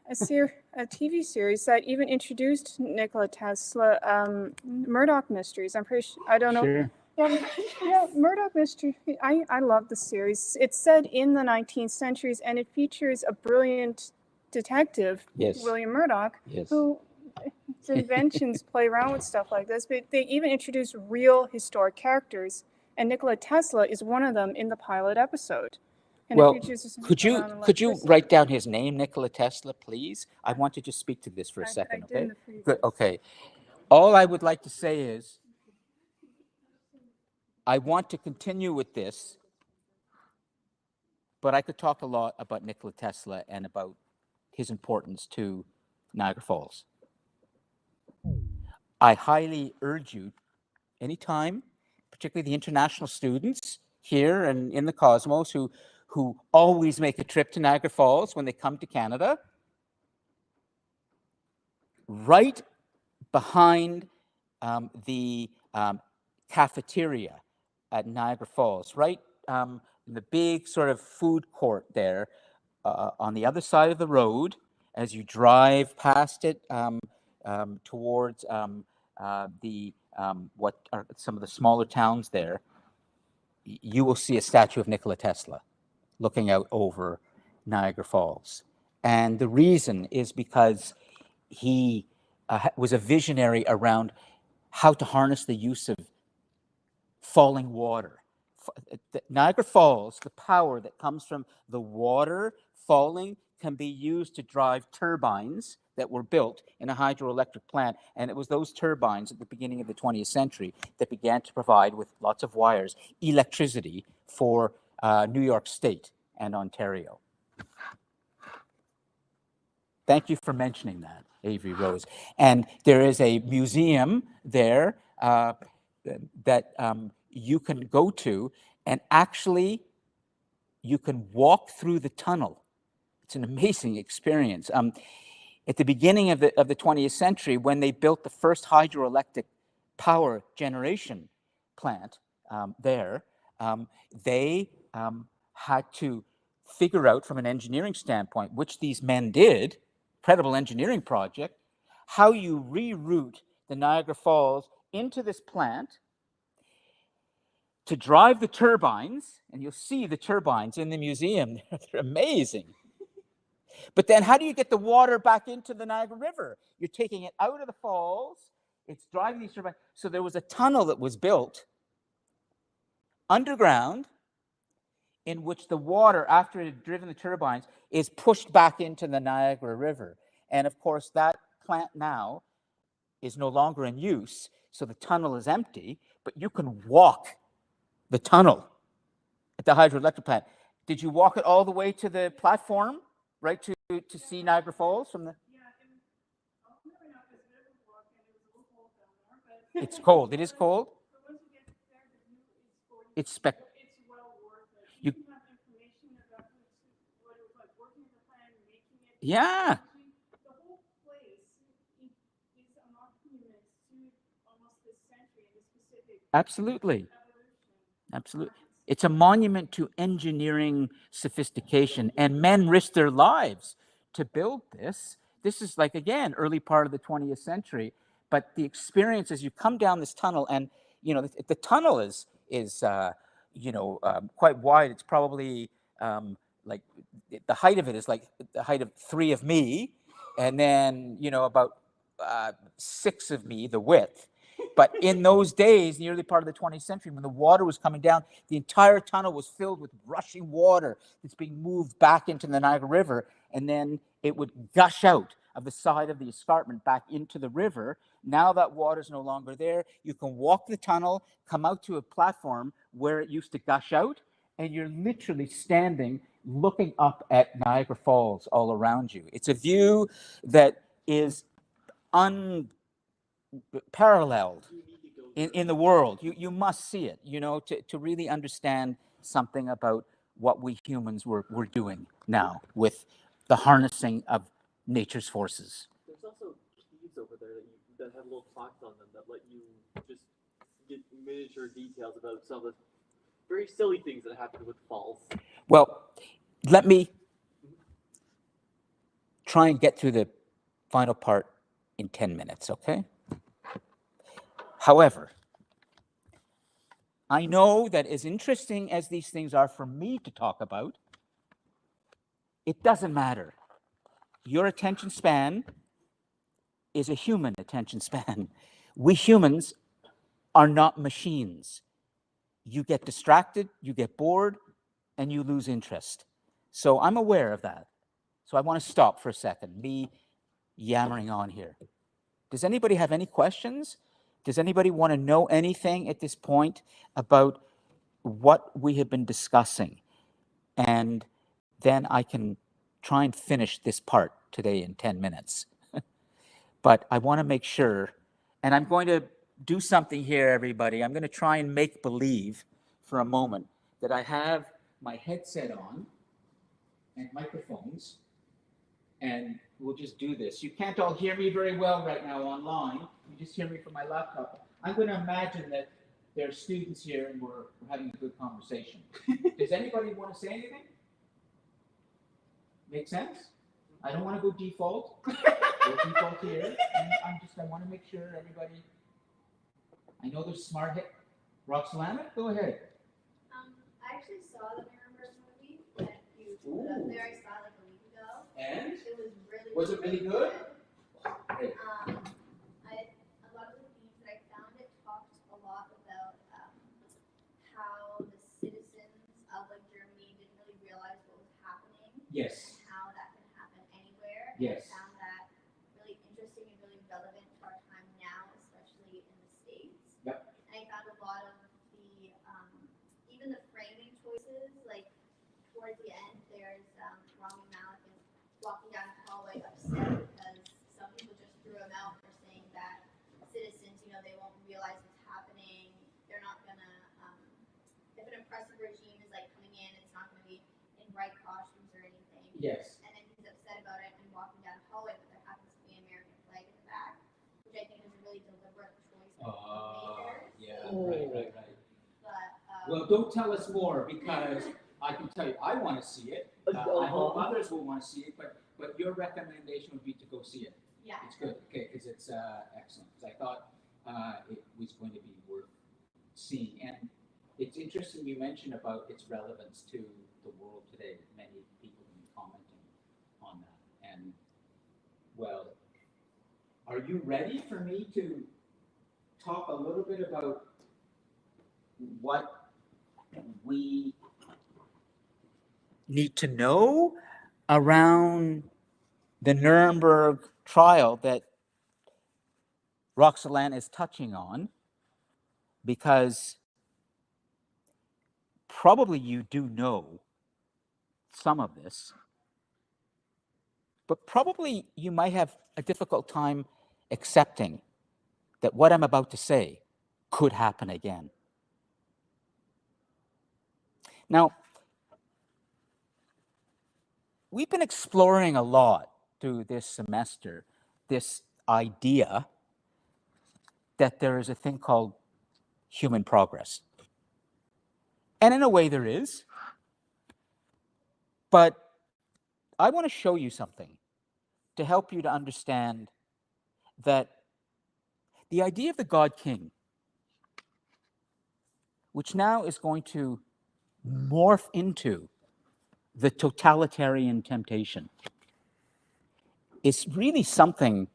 a TV series that even introduced Nikola Tesla, Murdoch Mysteries. I'm pretty sure, I don't know. Sure. Yeah, Murdoch Mystery. I love the series. It's set in the 19th centuries, and it features a brilliant detective, Yes. William Murdoch, Yes. who his inventions play around with stuff like this. But they even introduce real historic characters, and Nikola Tesla is one of them in the pilot episode. And Well, it features could you electricity. write down his name, Nikola Tesla, please? I want to just speak to this for a I second, did in okay? the previous. Good. Okay. All I would like to say is I want to continue with this, but I could talk a lot about Nikola Tesla and about his importance to Niagara Falls. I highly urge you, anytime, particularly the international students here and in the Cosmos who always make a trip to Niagara Falls when they come to Canada, right behind the cafeteria at Niagara Falls, right in the big sort of food court there on the other side of the road as you drive past it towards what are some of the smaller towns there, you will see a statue of Nikola Tesla looking out over Niagara Falls. And the reason is because he was a visionary around how to harness the use of falling water. Niagara Falls, the power that comes from the water falling can be used to drive turbines that were built in a hydroelectric plant. And it was those turbines at the beginning of the 20th century that began to provide, with lots of wires, electricity for New York State and Ontario. Thank you for mentioning that, Avery Rose. And there is a museum there that you can go to, and actually you can walk through the tunnel. It's an amazing experience. At the beginning of the 20th century, when they built the first hydroelectric power generation plant there, they had to figure out from an engineering standpoint, which these men did, incredible engineering project, how you reroute the Niagara Falls into this plant to drive the turbines, and you'll see the turbines in the museum. They're amazing. But then how do you get the water back into the Niagara River? You're taking it out of the falls, it's driving these turbines. So there was a tunnel that was built underground in which the water, after it had driven the turbines, is pushed back into the Niagara River. And of course, that plant now is no longer in use, so the tunnel is empty, but you can walk the tunnel at the hydroelectric plant. Did you walk it all the way to the platform, right to see Niagara Falls from the? It's cold. It is cold. It's spec. You. Yeah. Absolutely. Absolutely. It's a monument to engineering sophistication, and men risked their lives to build this. This is like, again, early part of the 20th century. But the experience as you come down this tunnel, and the tunnel is quite wide. It's probably like the height of it is like the height of 3 of me, and then about 6 of me, the width. But in those days, in the early part of the 20th century, when the water was coming down, the entire tunnel was filled with rushing water that's being moved back into the Niagara River, and then it would gush out of the side of the escarpment back into the river. Now that water's no longer there. You can walk the tunnel, come out to a platform where it used to gush out, and you're literally standing looking up at Niagara Falls all around you. It's a view that is unparalleled in the world. You must see it, to really understand something about what we humans were doing now with the harnessing of nature's forces. There's also keys over there that have little plaques on them that let you just get miniature details about some of the very silly things that happen with falls. Well, let me try and get through the final part in 10 minutes, okay? However, I know that as interesting as these things are for me to talk about, it doesn't matter. Your attention span is a human attention span. We humans are not machines. You get distracted, you get bored, and you lose interest. So I'm aware of that. So I want to stop for a second, me yammering on here. Does anybody have any questions? Does anybody want to know anything at this point about what we have been discussing? And then I can try and finish this part today in 10 minutes. But I want to make sure, and I'm going to do something here, everybody. I'm going to try and make believe for a moment that I have my headset on and microphones, and we'll just do this. You can't all hear me very well right now online. You just hear me from my laptop. I'm going to imagine that there are students here and we're having a good conversation. Does anybody want to say anything? Make sense? I don't want to go default. We'll default here. And I want to make sure everybody, I know there's smart hit. Roxalana, go ahead. I actually saw the Nuremberg movie that you put up there. I saw it like a week ago. And? It was really, Was it really good? Great. A lot of the themes that I found, it talked a lot about how the citizens of like Germany didn't really realize what was happening. Yes. And how that can happen anywhere. Yes. I found that really interesting and really relevant to our time now, especially in the States. Yep. And I found a lot of the even the framing choices, like towards the end, there's Rami Malek is walking down the hallway upset because some people just threw him out for saying that citizens, they won't realize what's happening. They're not gonna, if an oppressive regime is like coming in, it's not gonna be in bright costumes or anything. Yes. And then he's upset about it and walking down the hallway, but there happens to be an American flag in the back, which I think is a really deliberate choice. Yeah, Oh. right. But, Well, don't tell us more, because I can tell you, I want to see it. I hope others will want to see it, but your recommendation would be to go see it. yeah. It's good, okay, because it's excellent. Because I thought it was going to be worth seeing. And it's interesting you mentioned about its relevance to the world today. Many people have been commenting on that. And, well, are you ready for me to talk a little bit about what we need to know around the Nuremberg trial that Roxalana is touching on? Because probably you do know some of this, but probably you might have a difficult time accepting that what I'm about to say could happen again. Now, we've been exploring a lot through this semester this idea that there is a thing called human progress. And in a way there is. But I want to show you something to help you to understand that the idea of the God King, which now is going to morph into the totalitarian temptation, is really something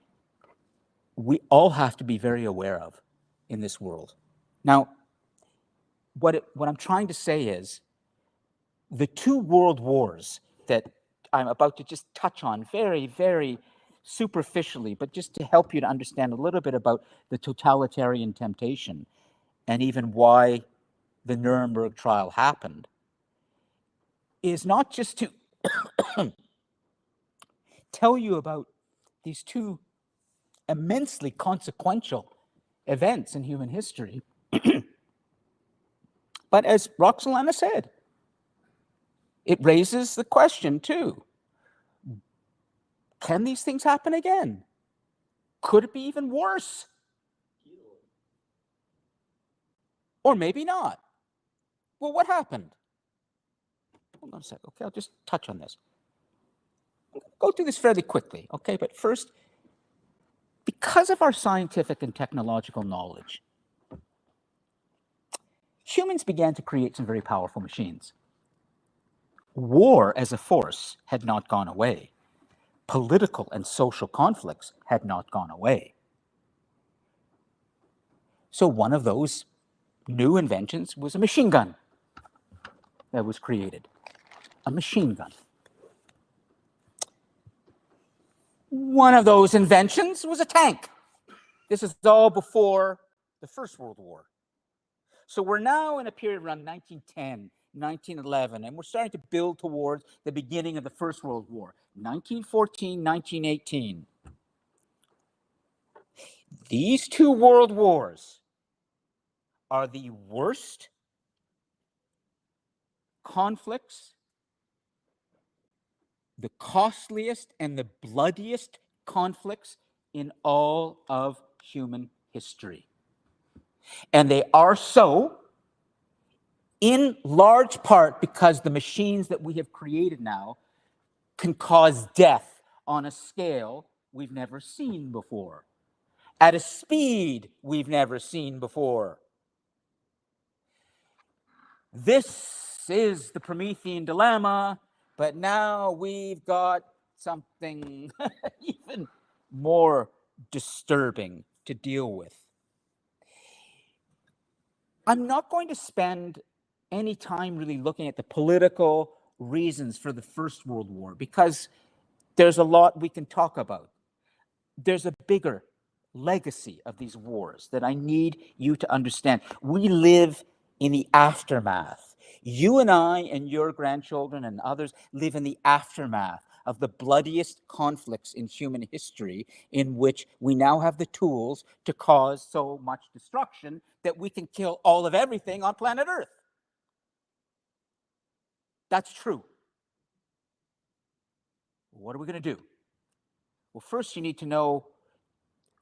we all have to be very aware of in this world. Now, what I'm trying to say is the two world wars that I'm about to just touch on very, very superficially, but just to help you to understand a little bit about the totalitarian temptation and even why the Nuremberg trial happened, is not just to tell you about these two immensely consequential events in human history, but as Roxolana said, it raises the question too, can these things happen again? Could it be even worse? Or maybe not. Well, what happened? Hold on a sec. Okay, I'll just touch on this. Go through this fairly quickly, okay? But first, because of our scientific and technological knowledge, humans began to create some very powerful machines. War as a force had not gone away. Political and social conflicts had not gone away. So one of those new inventions was a machine gun that was created. A machine gun. One of those inventions was a tank. This is all before the First World War. So we're now in a period around 1910, 1911, and we're starting to build towards the beginning of the First World War, 1914, 1918. These two world wars are the worst conflicts, the costliest and the bloodiest conflicts in all of human history. And they are so in large part because the machines that we have created now can cause death on a scale we've never seen before, at a speed we've never seen before. This is the Promethean dilemma, but now we've got something even more disturbing to deal with. I'm not going to spend any time really looking at the political reasons for the First World War because there's a lot we can talk about. There's a bigger legacy of these wars that I need you to understand. We live in the aftermath. You and I and your grandchildren and others live in the aftermath of the bloodiest conflicts in human history, in which we now have the tools to cause so much destruction that we can kill all of everything on planet Earth. That's true. What are we going to do? Well, first you need to know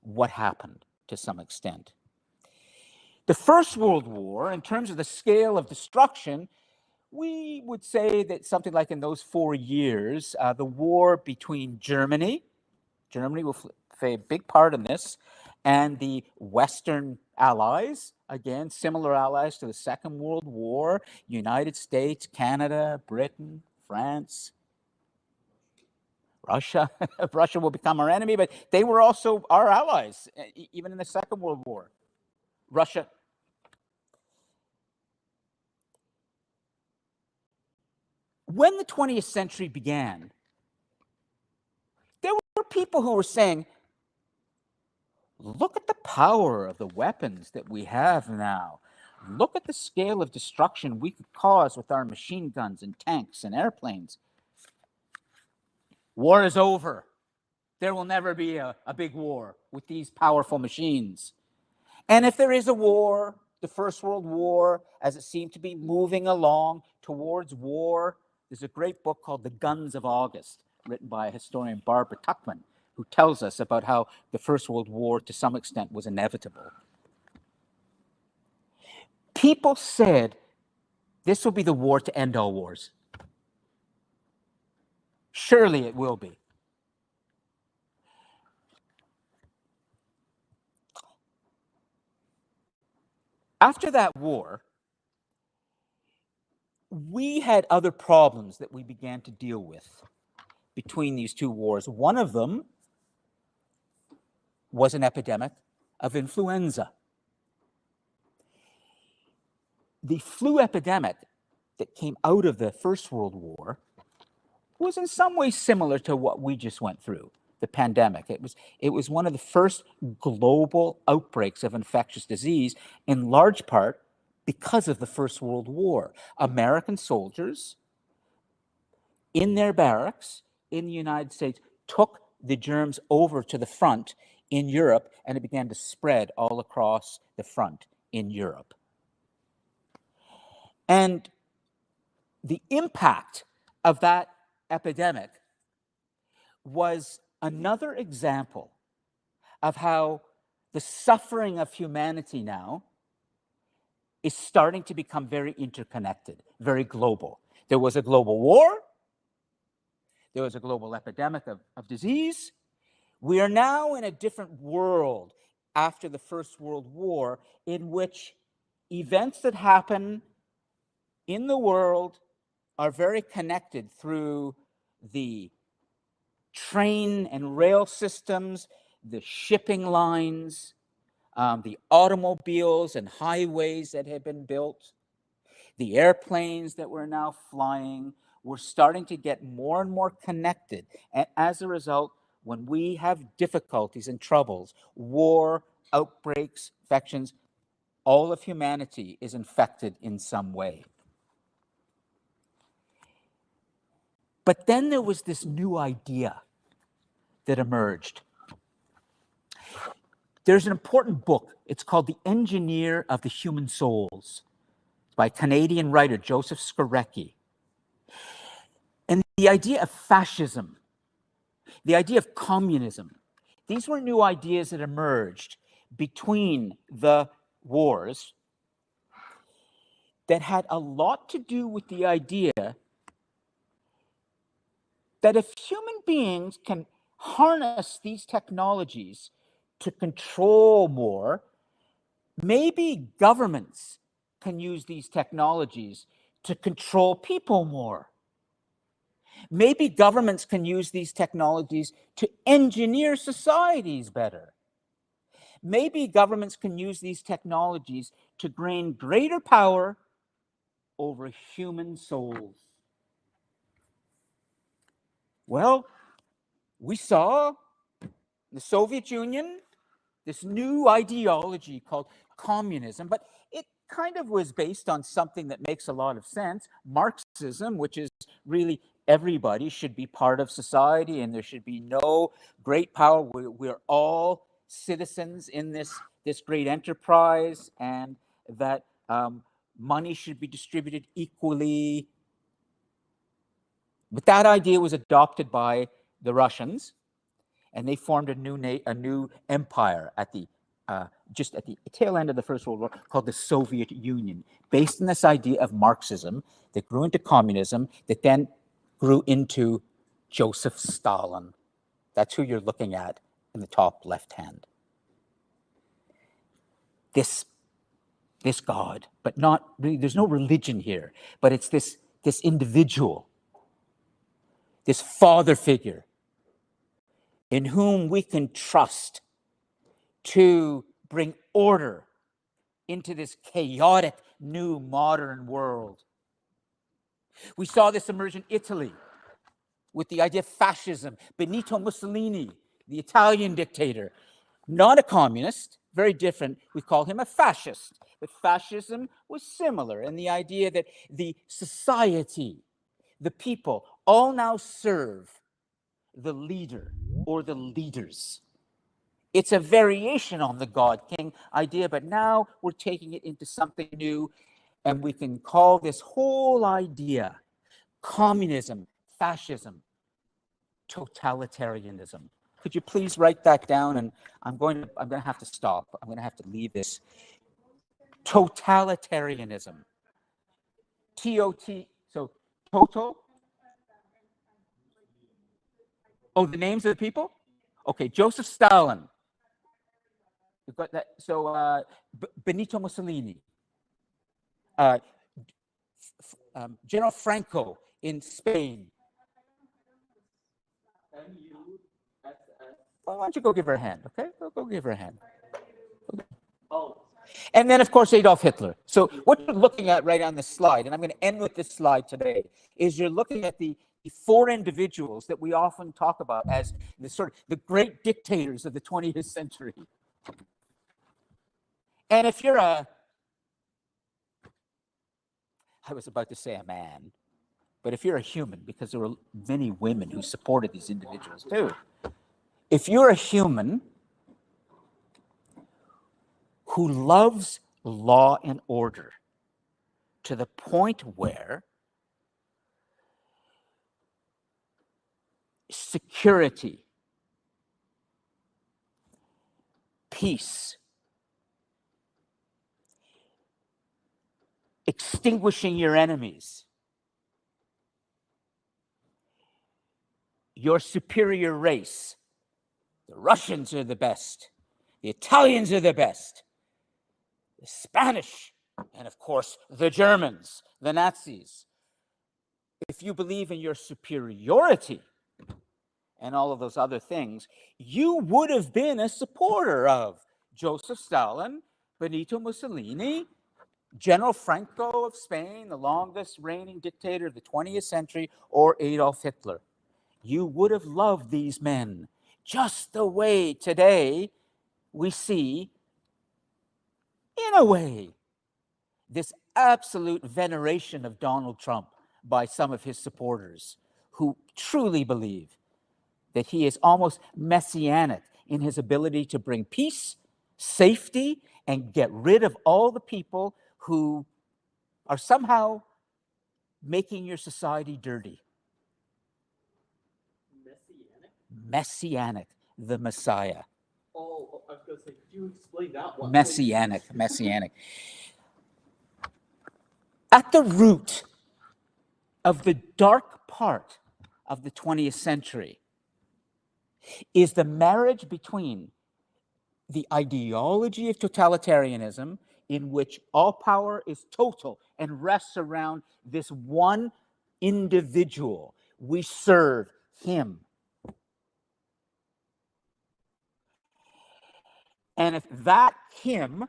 what happened to some extent. The First World War, in terms of the scale of destruction, we would say that something like in those 4 years, the war between Germany will play a big part in this, and the Western allies, again, similar allies to the Second World War, United States, Canada, Britain, France, Russia. Russia will become our enemy, but they were also our allies, even in the Second World War. Russia. When the 20th century began, there were people who were saying, look at the power of the weapons that we have now. Look at the scale of destruction we could cause with our machine guns and tanks and airplanes. War is over. There will never be a big war with these powerful machines. And if there is a war, the First World War, as it seemed to be moving along towards war, there's a great book called The Guns of August, written by a historian, Barbara Tuchman, who tells us about how the First World War, to some extent, was inevitable. People said this will be the war to end all wars. Surely it will be. After that war, we had other problems that we began to deal with between these two wars. One of them was an epidemic of influenza. The flu epidemic that came out of the First World War was in some ways similar to what we just went through, the pandemic. It was one of the first global outbreaks of infectious disease, in large part because of the First World War. American soldiers in their barracks in the United States took the germs over to the front in Europe, and it began to spread all across the front in Europe. And the impact of that epidemic was another example of how the suffering of humanity now is starting to become very interconnected, very global. There was a global war. There was a global epidemic of disease. We are now in a different world after the First World War, in which events that happen in the world are very connected through the train and rail systems, the shipping lines, the automobiles and highways that have been built, the airplanes that we're now flying. We're starting to get more and more connected. And as a result, when we have difficulties and troubles, war, outbreaks, infections, all of humanity is infected in some way. But then there was this new idea that emerged. There's an important book. It's called The Engineer of the Human Souls. It's by a Canadian writer, Joseph Skorecki. And the idea of fascism, the idea of communism, these were new ideas that emerged between the wars that had a lot to do with the idea that if human beings can harness these technologies to control more, maybe governments can use these technologies to control people more. Maybe governments can use these technologies to engineer societies better. Maybe governments can use these technologies to gain greater power over human souls. Well, we saw the Soviet Union, this new ideology called communism, but it kind of was based on something that makes a lot of sense, Marxism, which is really everybody should be part of society and there should be no great power. We're all citizens in this great enterprise, and that money should be distributed equally. But that idea was adopted by the Russians, and they formed a new empire at the just at the tail end of the First World War, called the Soviet Union, based on this idea of Marxism that grew into communism, that then grew into Joseph Stalin. That's who you're looking at in the top left hand. This God, but not really, there's no religion here, but it's this individual, this father figure in whom we can trust to bring order into this chaotic new modern world. We saw this emerge in Italy with the idea of fascism. Benito Mussolini, the Italian dictator, not a communist, very different. We call him a fascist. But fascism was similar in the idea that the society, the people, all now serve the leader or the leaders. It's a variation on the God King idea, but now we're taking it into something new, and we can call this whole idea communism, fascism, totalitarianism. Could you please write that down? And I'm going to have to stop. I'm going to have to leave this. Totalitarianism. T-O-T, so total. Oh, the names of the people? Okay, Joseph Stalin. We've got that. So Benito Mussolini. General Franco in Spain. Well, why don't you go give her a hand, okay? Go give her a hand. Oh, And then, of course, Adolf Hitler. So what you're looking at right on the slide, and I'm going to end with this slide today, is you're looking at the four individuals that we often talk about as the great dictators of the 20th century. And if you're I was about to say a man, but if you're a human, because there were many women who supported these individuals too. If you're a human who loves law and order to the point where security, peace, extinguishing your enemies, your superior race, the Russians are the best, the Italians are the best, the Spanish, and of course, the Germans, the Nazis. If you believe in your superiority and all of those other things, you would have been a supporter of Joseph Stalin, Benito Mussolini, General Franco of Spain, the longest reigning dictator of the 20th century, or Adolf Hitler. You would have loved these men just the way today we see, in a way, this absolute veneration of Donald Trump by some of his supporters who truly believe that he is almost messianic in his ability to bring peace, safety, and get rid of all the people who are somehow making your society dirty. Messianic, the Messiah. Oh, I was going to say, could you explain that one? Messianic. At the root of the dark part of the 20th century is the marriage between the ideology of totalitarianism, in which all power is total and rests around this one individual. We serve him. And if that him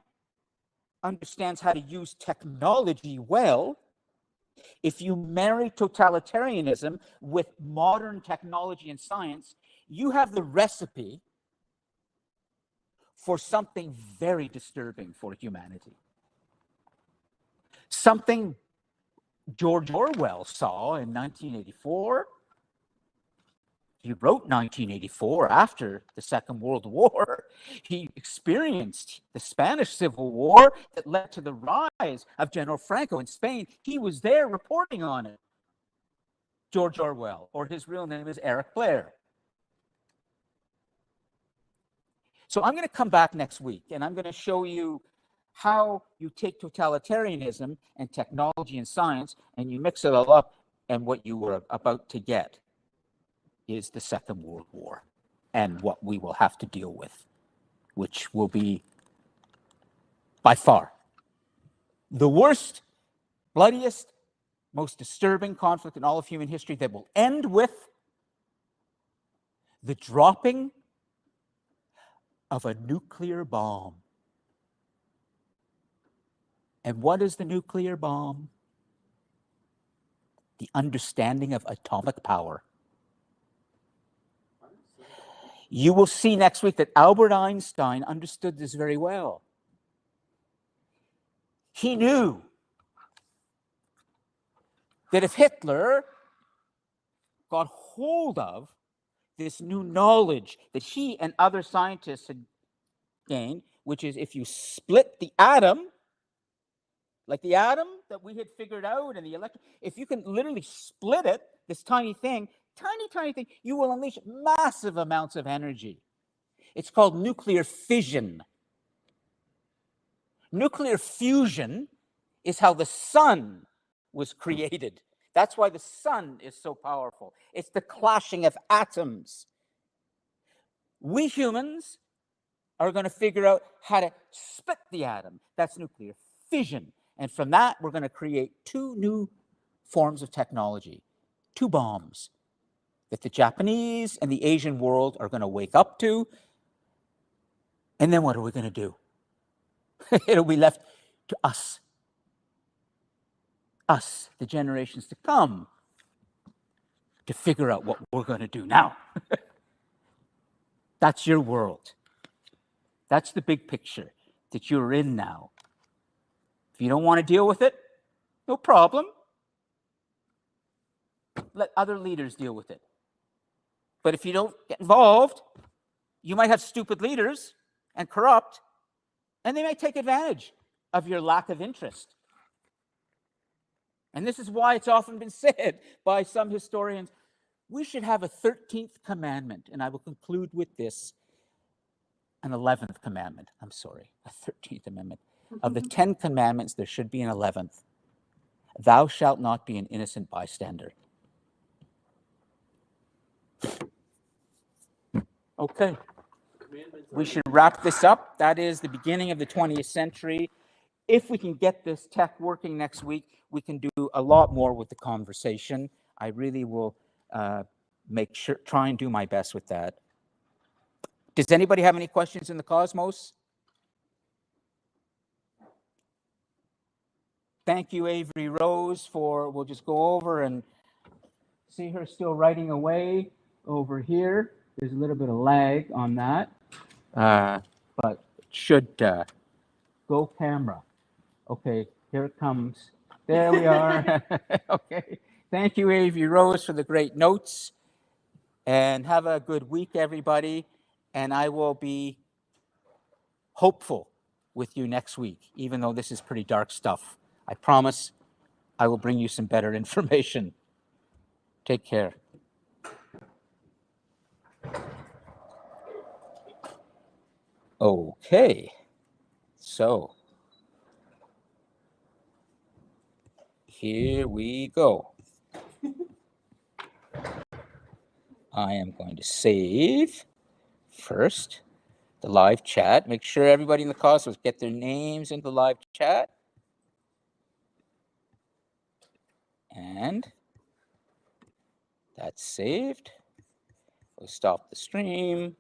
understands how to use technology well, if you marry totalitarianism with modern technology and science, you have the recipe for something very disturbing for humanity. Something George Orwell saw in 1984. He wrote 1984 after the Second World War. He experienced the Spanish Civil War that led to the rise of General Franco in Spain. He was there reporting on it. George Orwell, or his real name is Eric Blair. So I'm going to come back next week, and I'm going to show you how you take totalitarianism and technology and science, and you mix it all up, and what you were about to get is the Second World War and what we will have to deal with, which will be by far the worst, bloodiest, most disturbing conflict in all of human history that will end with the dropping of a nuclear bomb. And what is the nuclear bomb? The understanding of atomic power. You will see next week that Albert Einstein understood this very well. He knew that if Hitler got hold of this new knowledge that he and other scientists had gained, which is if you split the atom, like the atom that we had figured out and the electron, if you can literally split it, this tiny thing, you will unleash massive amounts of energy. It's called nuclear fission. Nuclear fusion is how the sun was created. That's why the sun is so powerful. It's the clashing of atoms. We humans are going to figure out how to split the atom. That's nuclear fission. And from that, we're going to create two new forms of technology, two bombs that the Japanese and the Asian world are going to wake up to. And then what are we going to do? It'll be left to us, the generations to come, to figure out what we're going to do now. That's your world. That's the big picture that you're in now. If you don't want to deal with it, no problem. Let other leaders deal with it. But if you don't get involved, you might have stupid leaders and corrupt, and they might take advantage of your lack of interest. And this is why it's often been said by some historians, we should have a 13th commandment. And I will conclude with this, an 11th commandment. I'm sorry, a 13th amendment. Of the 10 commandments, there should be an 11th. Thou shalt not be an innocent bystander. Okay. We should wrap this up. That is the beginning of the 20th century. If we can get this tech working next week, we can do a lot more with the conversation. I really will try and do my best with that. Does anybody have any questions in the cosmos? Thank you, Avery Rose, we'll just go over and see her still writing away over here. There's a little bit of lag on that, but it should go camera. Okay, here it comes. There we are. Okay, thank you, Avery Rose, for the great notes. And have a good week, everybody. And I will be hopeful with you next week, even though this is pretty dark stuff. I promise I will bring you some better information. Take care. Okay, so here we go. I am going to save first the live chat. Make sure everybody in the cosmos get their names into the live chat. And that's saved. We'll stop the stream.